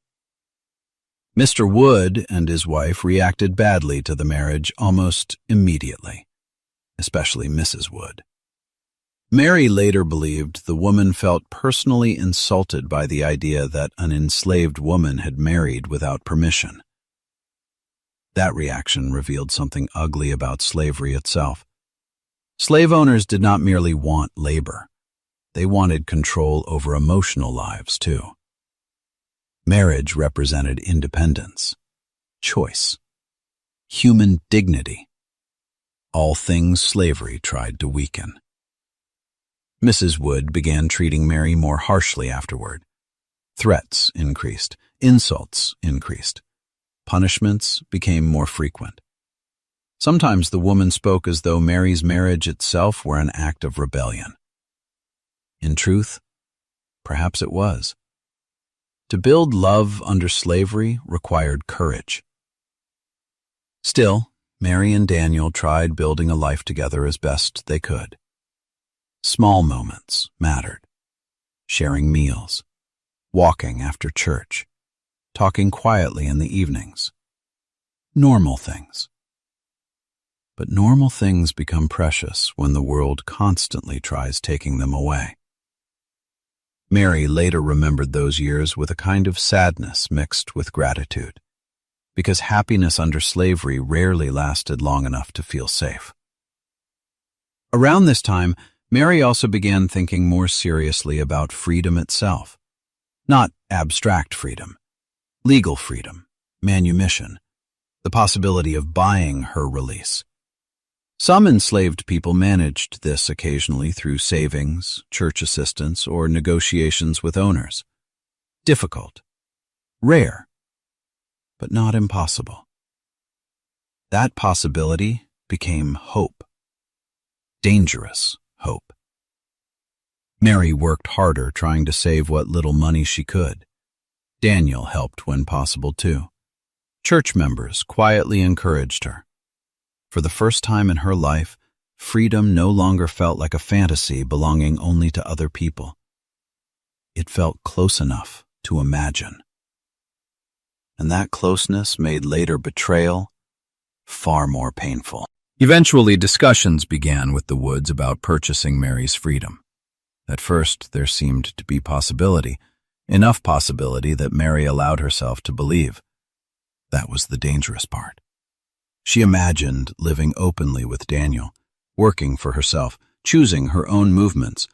Mr. Wood and his wife reacted badly to the marriage almost immediately, especially Mrs. Wood. Mary later believed the woman felt personally insulted by the idea that an enslaved woman had married without permission. That reaction revealed something ugly about slavery itself. Slave owners did not merely want labor. They wanted control over emotional lives, too. Marriage represented independence, choice, human dignity, all things slavery tried to weaken. Mrs. Wood began treating Mary more harshly afterward. Threats increased, insults increased, punishments became more frequent. Sometimes the woman spoke as though Mary's marriage itself were an act of rebellion. In truth, perhaps it was. To build love under slavery required courage. Still, Mary and Daniel tried building a life together as best they could. Small moments mattered. Sharing meals, walking after church, talking quietly in the evenings. Normal things. But normal things become precious when the world constantly tries taking them away. Mary later remembered those years with a kind of sadness mixed with gratitude, because happiness under slavery rarely lasted long enough to feel safe. Around this time, Mary also began thinking more seriously about freedom itself. Not abstract freedom, legal freedom, manumission, the possibility of buying her release. Some enslaved people managed this occasionally through savings, church assistance, or negotiations with owners. Difficult, rare, but not impossible. That possibility became hope. Dangerous hope. Mary worked harder trying to save what little money she could. Daniel helped when possible too. Church members quietly encouraged her. For the first time in her life, freedom no longer felt like a fantasy belonging only to other people. It felt close enough to imagine. And that closeness made later betrayal far more painful. Eventually, discussions began with the Woods about purchasing Mary's freedom. At first, there seemed to be possibility, enough possibility that Mary allowed herself to believe. That was the dangerous part. She imagined living openly with Daniel, working for herself, choosing her own movements,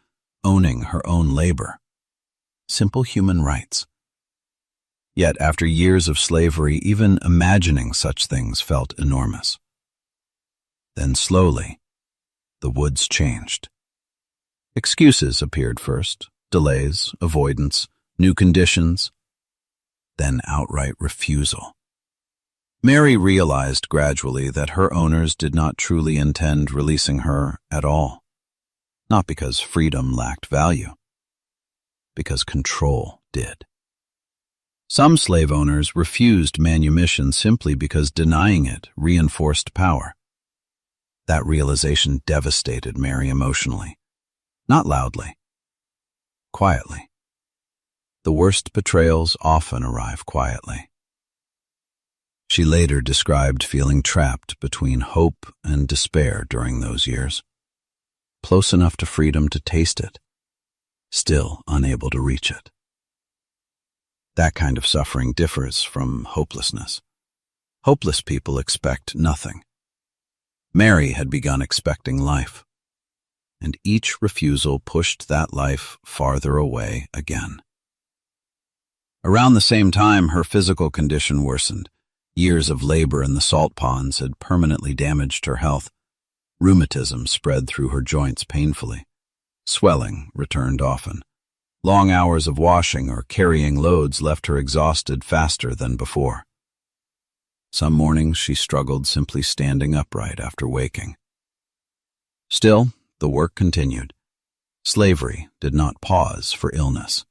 owning her own labor. Simple human rights. Yet after years of slavery, even imagining such things felt enormous. Then slowly, the Woods changed. Excuses appeared first, delays, avoidance, new conditions, then outright refusal. Mary realized gradually that her owners did not truly intend releasing her at all, not because freedom lacked value, because control did. Some slave owners refused manumission simply because denying it reinforced power. That realization devastated Mary emotionally, not loudly, quietly. The worst betrayals often arrive quietly. She later described feeling trapped between hope and despair during those years, close enough to freedom to taste it, still unable to reach it. That kind of suffering differs from hopelessness. Hopeless people expect nothing. Mary had begun expecting life, and each refusal pushed that life farther away again. Around the same time, her physical condition worsened. Years of labor in the salt ponds had permanently damaged her health. Rheumatism spread through her joints painfully. Swelling returned often. Long hours of washing or carrying loads left her exhausted faster than before. Some mornings she struggled simply standing upright after waking. Still, the work continued. Slavery did not pause for illness,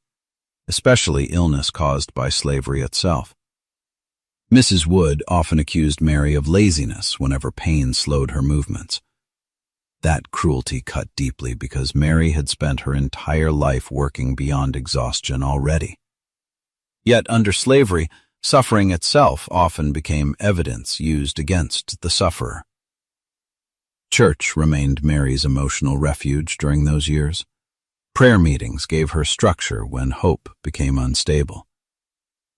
especially illness caused by slavery itself. Mrs. Wood often accused Mary of laziness whenever pain slowed her movements. That cruelty cut deeply because Mary had spent her entire life working beyond exhaustion already. Yet under slavery, Suffering itself often became evidence used against the sufferer. Church remained Mary's emotional refuge during those years. Prayer meetings gave her structure when hope became unstable.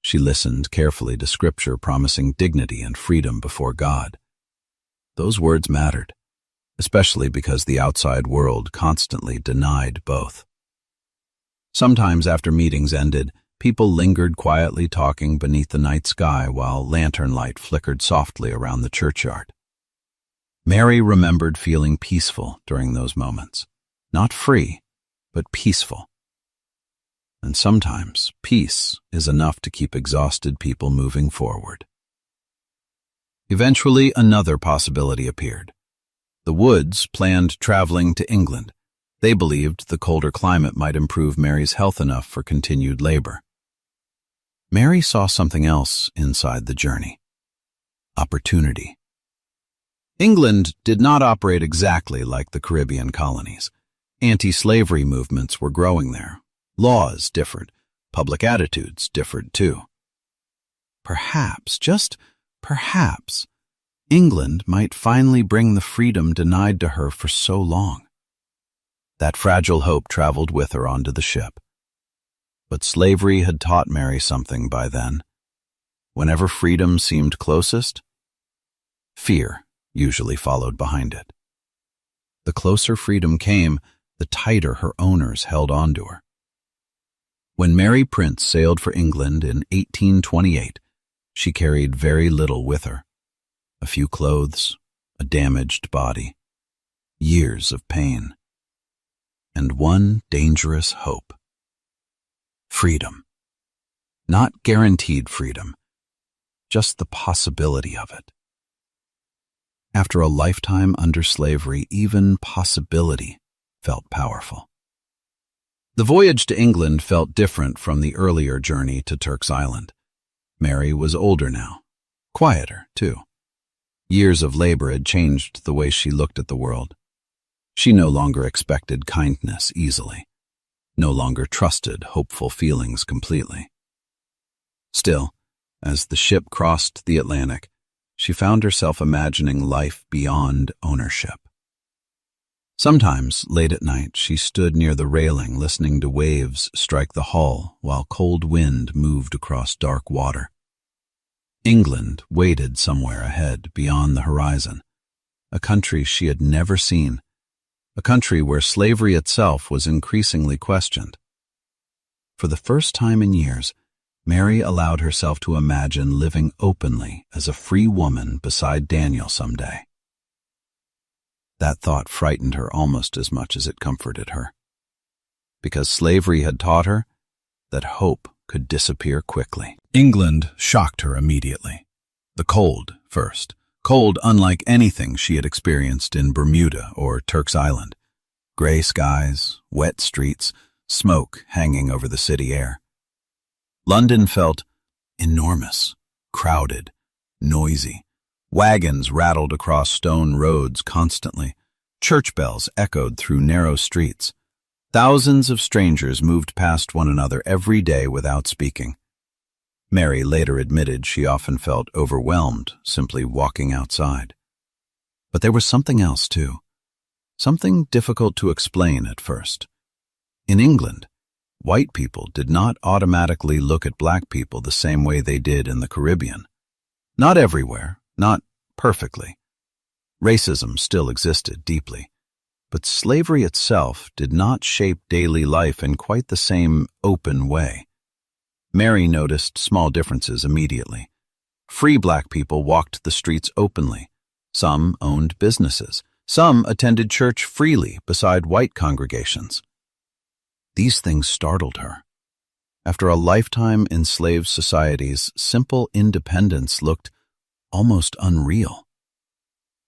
She listened carefully to Scripture promising dignity and freedom before God. Those words mattered, especially because the outside world constantly denied both. Sometimes after meetings ended, people lingered quietly talking beneath the night sky while lantern light flickered softly around the churchyard. Mary remembered feeling peaceful during those moments, not free, but peaceful. And sometimes peace is enough to keep exhausted people moving forward. Eventually, another possibility appeared. The Woods planned traveling to England. They believed the colder climate might improve Mary's health enough for continued labor. Mary saw something else inside the journey: opportunity. England did not operate exactly like the Caribbean colonies. Anti-slavery movements were growing there. Laws differed. Public attitudes differed too. Perhaps, just perhaps, England might finally bring the freedom denied to her for so long. That fragile hope traveled with her onto the ship. But slavery had taught Mary something by then. Whenever freedom seemed closest, fear usually followed behind it. The closer freedom came, the tighter her owners held on to her. When Mary Prince sailed for England in 1828, she carried very little with her. A few clothes, a damaged body, years of pain, and one dangerous hope: freedom. Not guaranteed freedom, just the possibility of it. After a lifetime under slavery, even possibility felt powerful. The voyage to England felt different from the earlier journey to Turk's Island. Mary was older now, quieter too. Years of labor had changed the way she looked at the world. She no longer expected kindness easily, no longer trusted hopeful feelings completely. Still, as the ship crossed the Atlantic, she found herself imagining life beyond ownership. Sometimes, late at night, she stood near the railing listening to waves strike the hull while cold wind moved across dark water. England waited somewhere ahead beyond the horizon, a country she had never seen, a country where slavery itself was increasingly questioned. For the first time in years, Mary allowed herself to imagine living openly as a free woman beside Daniel someday. That thought frightened her almost as much as it comforted her, because slavery had taught her that hope could disappear quickly. England shocked her immediately. The cold first, cold unlike anything she had experienced in Bermuda or Turk's Island. Gray skies, wet streets, smoke hanging over the city air. London felt enormous, crowded, noisy. Wagons rattled across stone roads constantly. Church bells echoed through narrow streets. Thousands of strangers moved past one another every day without speaking. Mary later admitted she often felt overwhelmed simply walking outside. But there was something else too, something difficult to explain at first. In England, white people did not automatically look at black people the same way they did in the Caribbean. Not everywhere, not perfectly. Racism still existed deeply, but slavery itself did not shape daily life in quite the same open way. Mary noticed small differences immediately. Free black people walked the streets openly. Some owned businesses. Some attended church freely beside white congregations. These things startled her. After a lifetime in slave societies, simple independence looked almost unreal.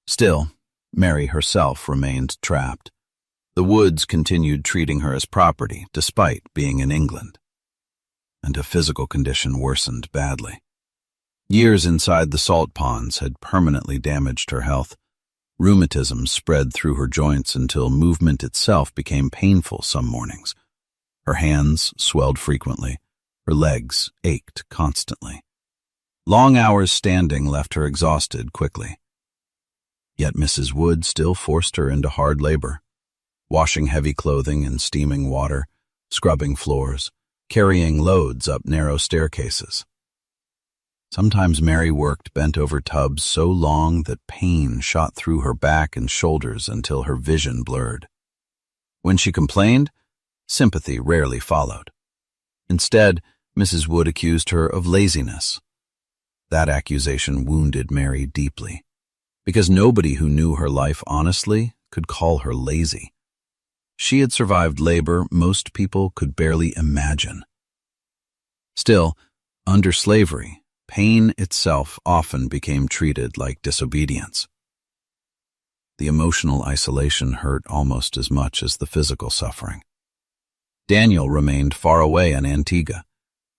Still, Mary herself remained trapped. The Woods continued treating her as property, despite being in England. And her physical condition worsened badly. Years inside the salt ponds had permanently damaged her health. Rheumatism spread through her joints until movement itself became painful some mornings. Her hands swelled frequently. Her legs ached constantly. Long hours standing left her exhausted quickly. Yet Mrs. Wood still forced her into hard labor, washing heavy clothing in steaming water, scrubbing floors, carrying loads up narrow staircases. Sometimes Mary worked bent over tubs so long that pain shot through her back and shoulders until her vision blurred. When she complained, sympathy rarely followed. Instead, Mrs. Wood accused her of laziness. That accusation wounded Mary deeply, because nobody who knew her life honestly could call her lazy. She had survived labor most people could barely imagine. Still, under slavery, pain itself often became treated like disobedience. The emotional isolation hurt almost as much as the physical suffering. Daniel remained far away in Antigua.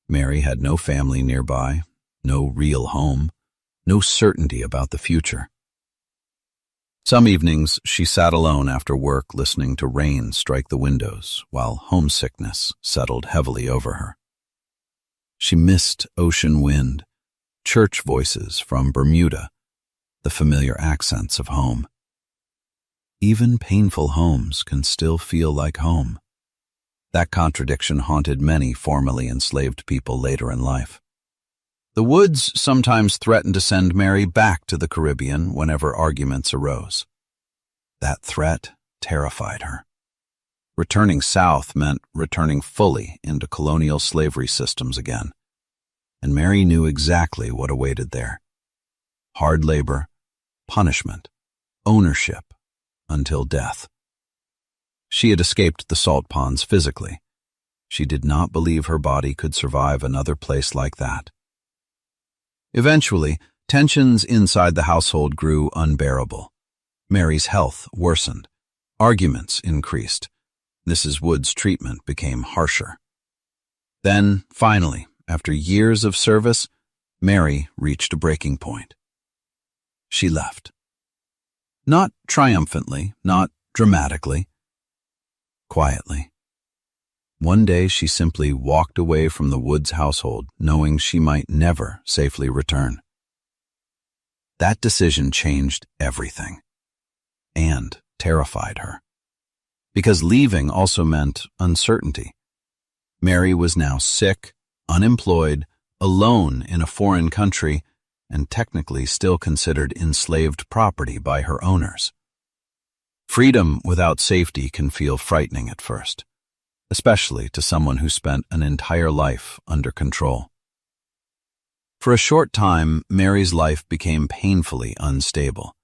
Mary had no family nearby, no real home, no certainty about the future. Some evenings she sat alone after work listening to rain strike the windows while homesickness settled heavily over her. She missed ocean wind, church voices from Bermuda, the familiar accents of home. Even painful homes can still feel like home. That contradiction haunted many formerly enslaved people later in life. The Woods sometimes threatened to send Mary back to the Caribbean whenever arguments arose. That threat terrified her. Returning south meant returning fully into colonial slavery systems again, and Mary knew exactly what awaited there. Hard labor, punishment, ownership, until death. She had escaped the salt ponds physically. She did not believe her body could survive another place like that. Eventually, tensions inside the household grew unbearable. Mary's health worsened. Arguments increased. Mrs. Wood's treatment became harsher. Then, finally, after years of service, Mary reached a breaking point. She left. Not triumphantly, not dramatically. Quietly. One day she simply walked away from the Woods household, knowing she might never safely return. That decision changed everything, and terrified her. Because leaving also meant uncertainty. Mary was now sick, unemployed, alone in a foreign country, and technically still considered enslaved property by her owners. Freedom without safety can feel frightening at first, especially to someone who spent an entire life under control. For a short time, Mary's life became painfully unstable.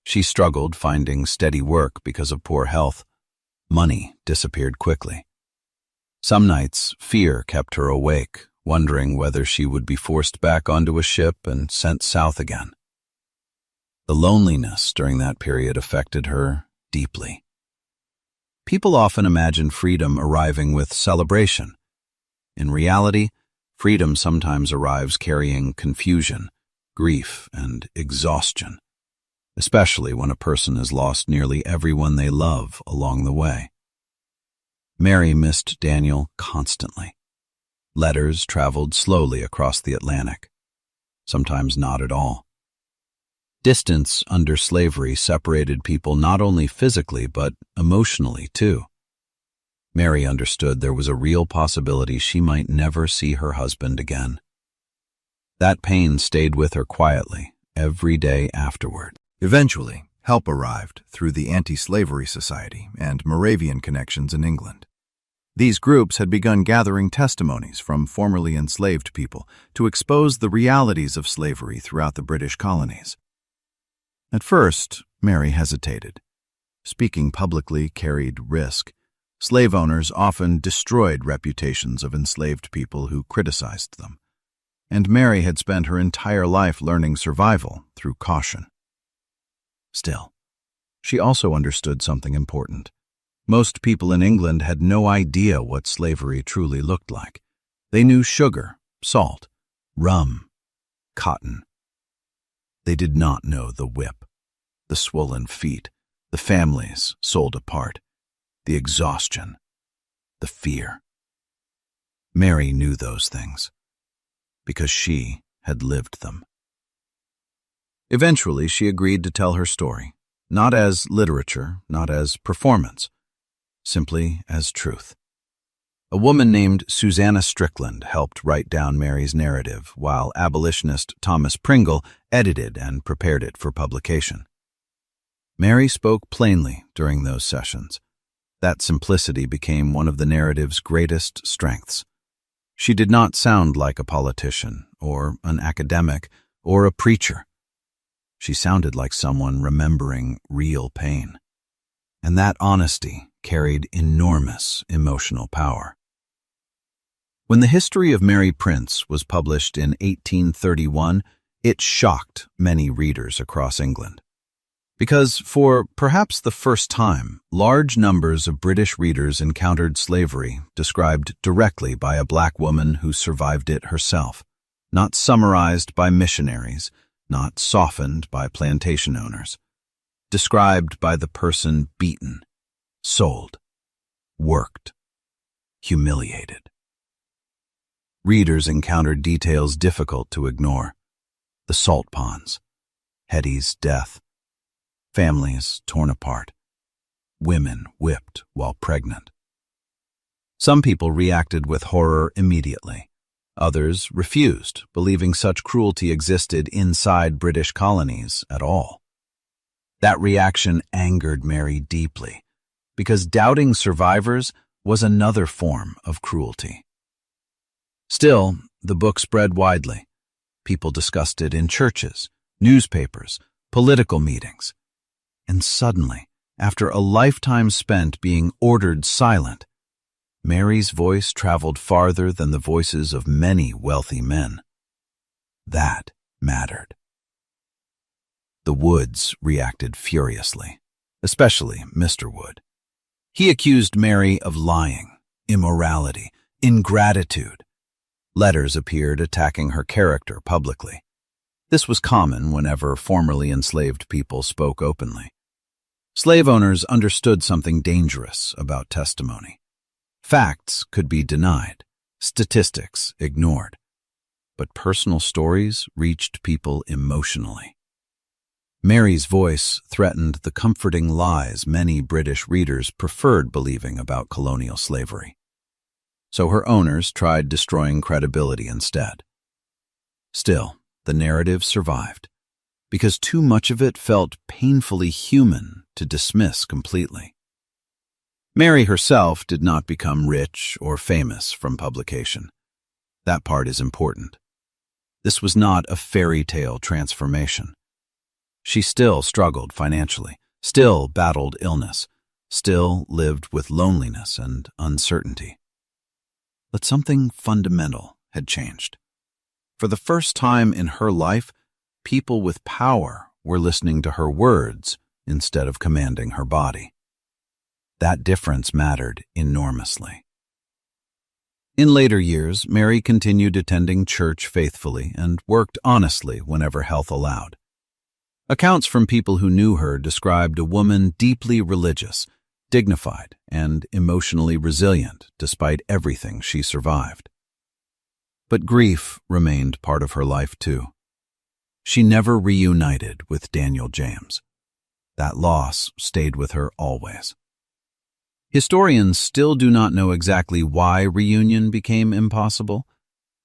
She struggled finding steady work because of poor health. Money disappeared quickly. Some nights, fear kept her awake, wondering whether she would be forced back onto a ship and sent south again. The loneliness during that period affected her deeply. People often imagine freedom arriving with celebration. In reality, freedom sometimes arrives carrying confusion, grief, and exhaustion, especially when a person has lost nearly everyone they love along the way. Mary missed Daniel constantly. Letters traveled slowly across the Atlantic, sometimes not at all. Distance under slavery separated people not only physically but emotionally too. Mary understood there was a real possibility she might never see her husband again. That pain stayed with her quietly every day afterward. Eventually, help arrived through the Anti-Slavery Society and Moravian connections in England. These groups had begun gathering testimonies from formerly enslaved people to expose the realities of slavery throughout the British colonies. At first, Mary hesitated. Speaking publicly carried risk. Slave owners often destroyed reputations of enslaved people who criticized them, and Mary had spent her entire life learning survival through caution. Still, she also understood something important. Most people in England had no idea what slavery truly looked like. They knew sugar, salt, rum, cotton. They did not know the whip, the swollen feet, the families sold apart, the exhaustion, the fear. Mary knew those things because she had lived them. Eventually, she agreed to tell her story, not as literature, not as performance, simply as truth. A woman named Susanna Strickland helped write down Mary's narrative, while abolitionist Thomas Pringle edited and prepared it for publication. Mary spoke plainly during those sessions. That simplicity became one of the narrative's greatest strengths. She did not sound like a politician, or an academic, or a preacher. She sounded like someone remembering real pain. And that honesty carried enormous emotional power. When The History of Mary Prince was published in 1831, it shocked many readers across England. Because, for perhaps the first time, large numbers of British readers encountered slavery described directly by a black woman who survived it herself, not summarized by missionaries, not softened by plantation owners, described by the person beaten, sold, worked, humiliated. Readers encountered details difficult to ignore: the salt ponds, Hetty's death, families torn apart, women whipped while pregnant. Some people reacted with horror immediately. Others refused, believing such cruelty existed inside British colonies at all. That reaction angered Mary deeply, because doubting survivors was another form of cruelty. Still, the book spread widely. People discussed it in churches, newspapers, political meetings. And suddenly, after a lifetime spent being ordered silent, Mary's voice traveled farther than the voices of many wealthy men. That mattered. The Woods reacted furiously, especially Mr. Wood. He accused Mary of lying, immorality, ingratitude. Letters appeared attacking her character publicly. This was common whenever formerly enslaved people spoke openly. Slave owners understood something dangerous about testimony. Facts could be denied, statistics ignored, but personal stories reached people emotionally. Mary's voice threatened the comforting lies many British readers preferred believing about colonial slavery. So her owners tried destroying credibility instead. Still, the narrative survived, because too much of it felt painfully human to dismiss completely. Mary herself did not become rich or famous from publication. That part is important. This was not a fairy tale transformation. She still struggled financially, still battled illness, still lived with loneliness and uncertainty. But something fundamental had changed. For the first time in her life, people with power were listening to her words instead of commanding her body. That difference mattered enormously. In later years, Mary continued attending church faithfully and worked honestly whenever health allowed. Accounts from people who knew her described a woman deeply religious, dignified, and emotionally resilient despite everything she survived. But grief remained part of her life too. She never reunited with Daniel James. That loss stayed with her always. Historians still do not know exactly why reunion became impossible.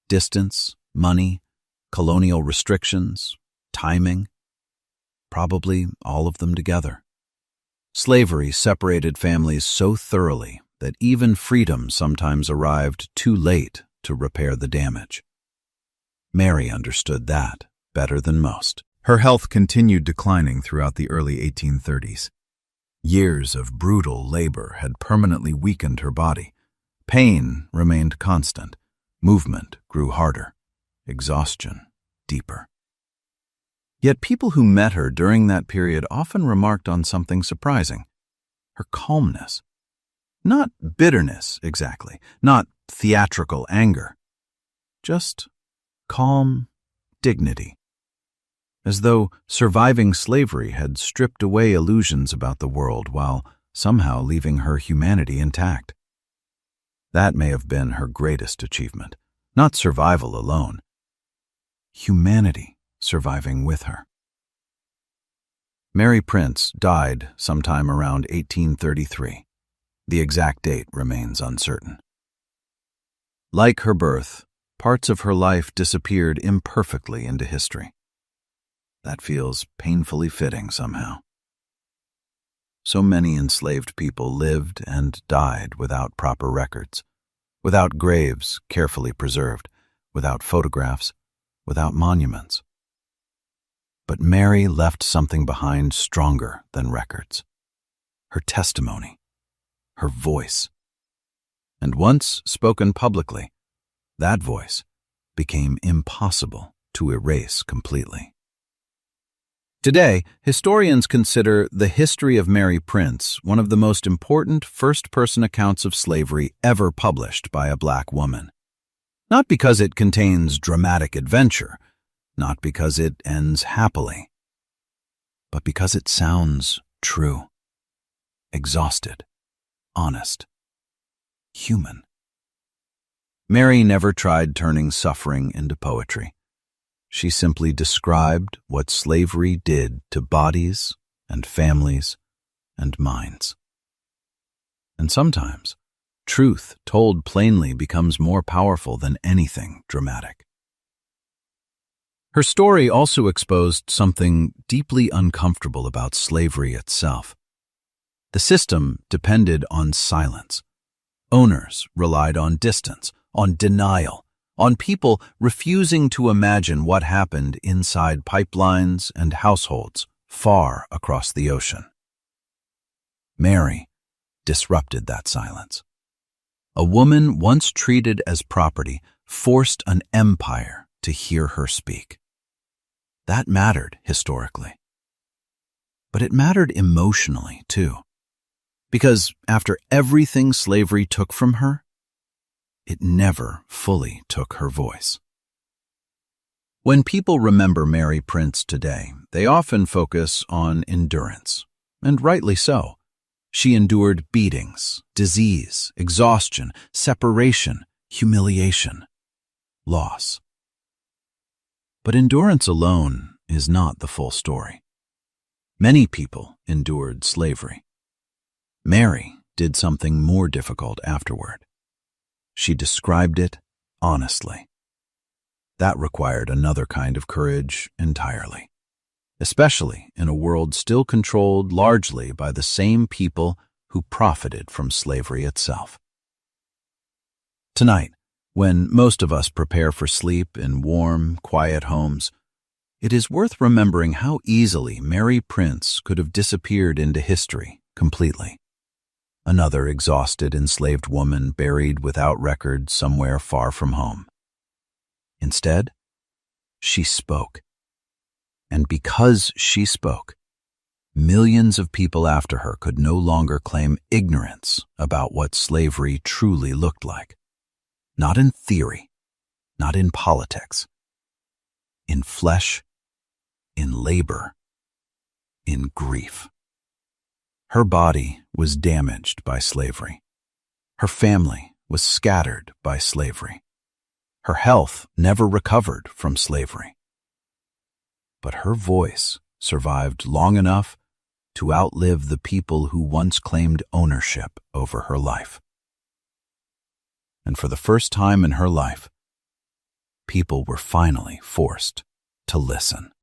Distance, money, colonial restrictions, timing. Probably all of them together. Slavery separated families so thoroughly that even freedom sometimes arrived too late to repair the damage. Mary understood that better than most. Her health continued declining throughout the early 1830s. Years of brutal labor had permanently weakened her body. Pain remained constant. Movement grew harder. Exhaustion deeper. Yet people who met her during that period often remarked on something surprising: her calmness. Not bitterness, exactly, not theatrical anger. Just calm dignity. As though surviving slavery had stripped away illusions about the world while somehow leaving her humanity intact. That may have been her greatest achievement, not survival alone. humanity surviving with her. Mary Prince died sometime around 1833. The exact date remains uncertain. Like her birth, parts of her life disappeared imperfectly into history. That feels painfully fitting somehow. So many enslaved people lived and died without proper records, without graves carefully preserved, without photographs, without monuments. But Mary left something behind stronger than records. Her testimony, her voice. And once spoken publicly, that voice became impossible to erase completely. Today, historians consider the history of Mary Prince one of the most important first-person accounts of slavery ever published by a black woman. Not because it contains dramatic adventure, not because it ends happily, but because it sounds true, exhausted, honest, human. Mary never tried turning suffering into poetry. She simply described what slavery did to bodies and families and minds. And sometimes, truth told plainly becomes more powerful than anything dramatic. Her story also exposed something deeply uncomfortable about slavery itself. The system depended on silence. Owners relied on distance, on denial, on people refusing to imagine what happened inside pipelines and households far across the ocean. Mary disrupted that silence. A woman once treated as property forced an empire to hear her speak. That mattered historically. But it mattered emotionally, too. Because after everything slavery took from her, it never fully took her voice. When people remember Mary Prince today, they often focus on endurance, and rightly so. She endured beatings, disease, exhaustion, separation, humiliation, loss. But endurance alone is not the full story. Many people endured slavery. Mary did something more difficult afterward. She described it honestly. That required another kind of courage entirely, especially in a world still controlled largely by the same people who profited from slavery itself. Tonight, when most of us prepare for sleep in warm, quiet homes, it is worth remembering how easily Mary Prince could have disappeared into history completely. Another exhausted enslaved woman buried without record somewhere far from home. Instead, she spoke. And because she spoke, millions of people after her could no longer claim ignorance about what slavery truly looked like. Not in theory, not in politics, in flesh, in labor, in grief. Her body was damaged by slavery. Her family was scattered by slavery. Her health never recovered from slavery. But her voice survived long enough to outlive the people who once claimed ownership over her life. And for the first time in her life, people were finally forced to listen.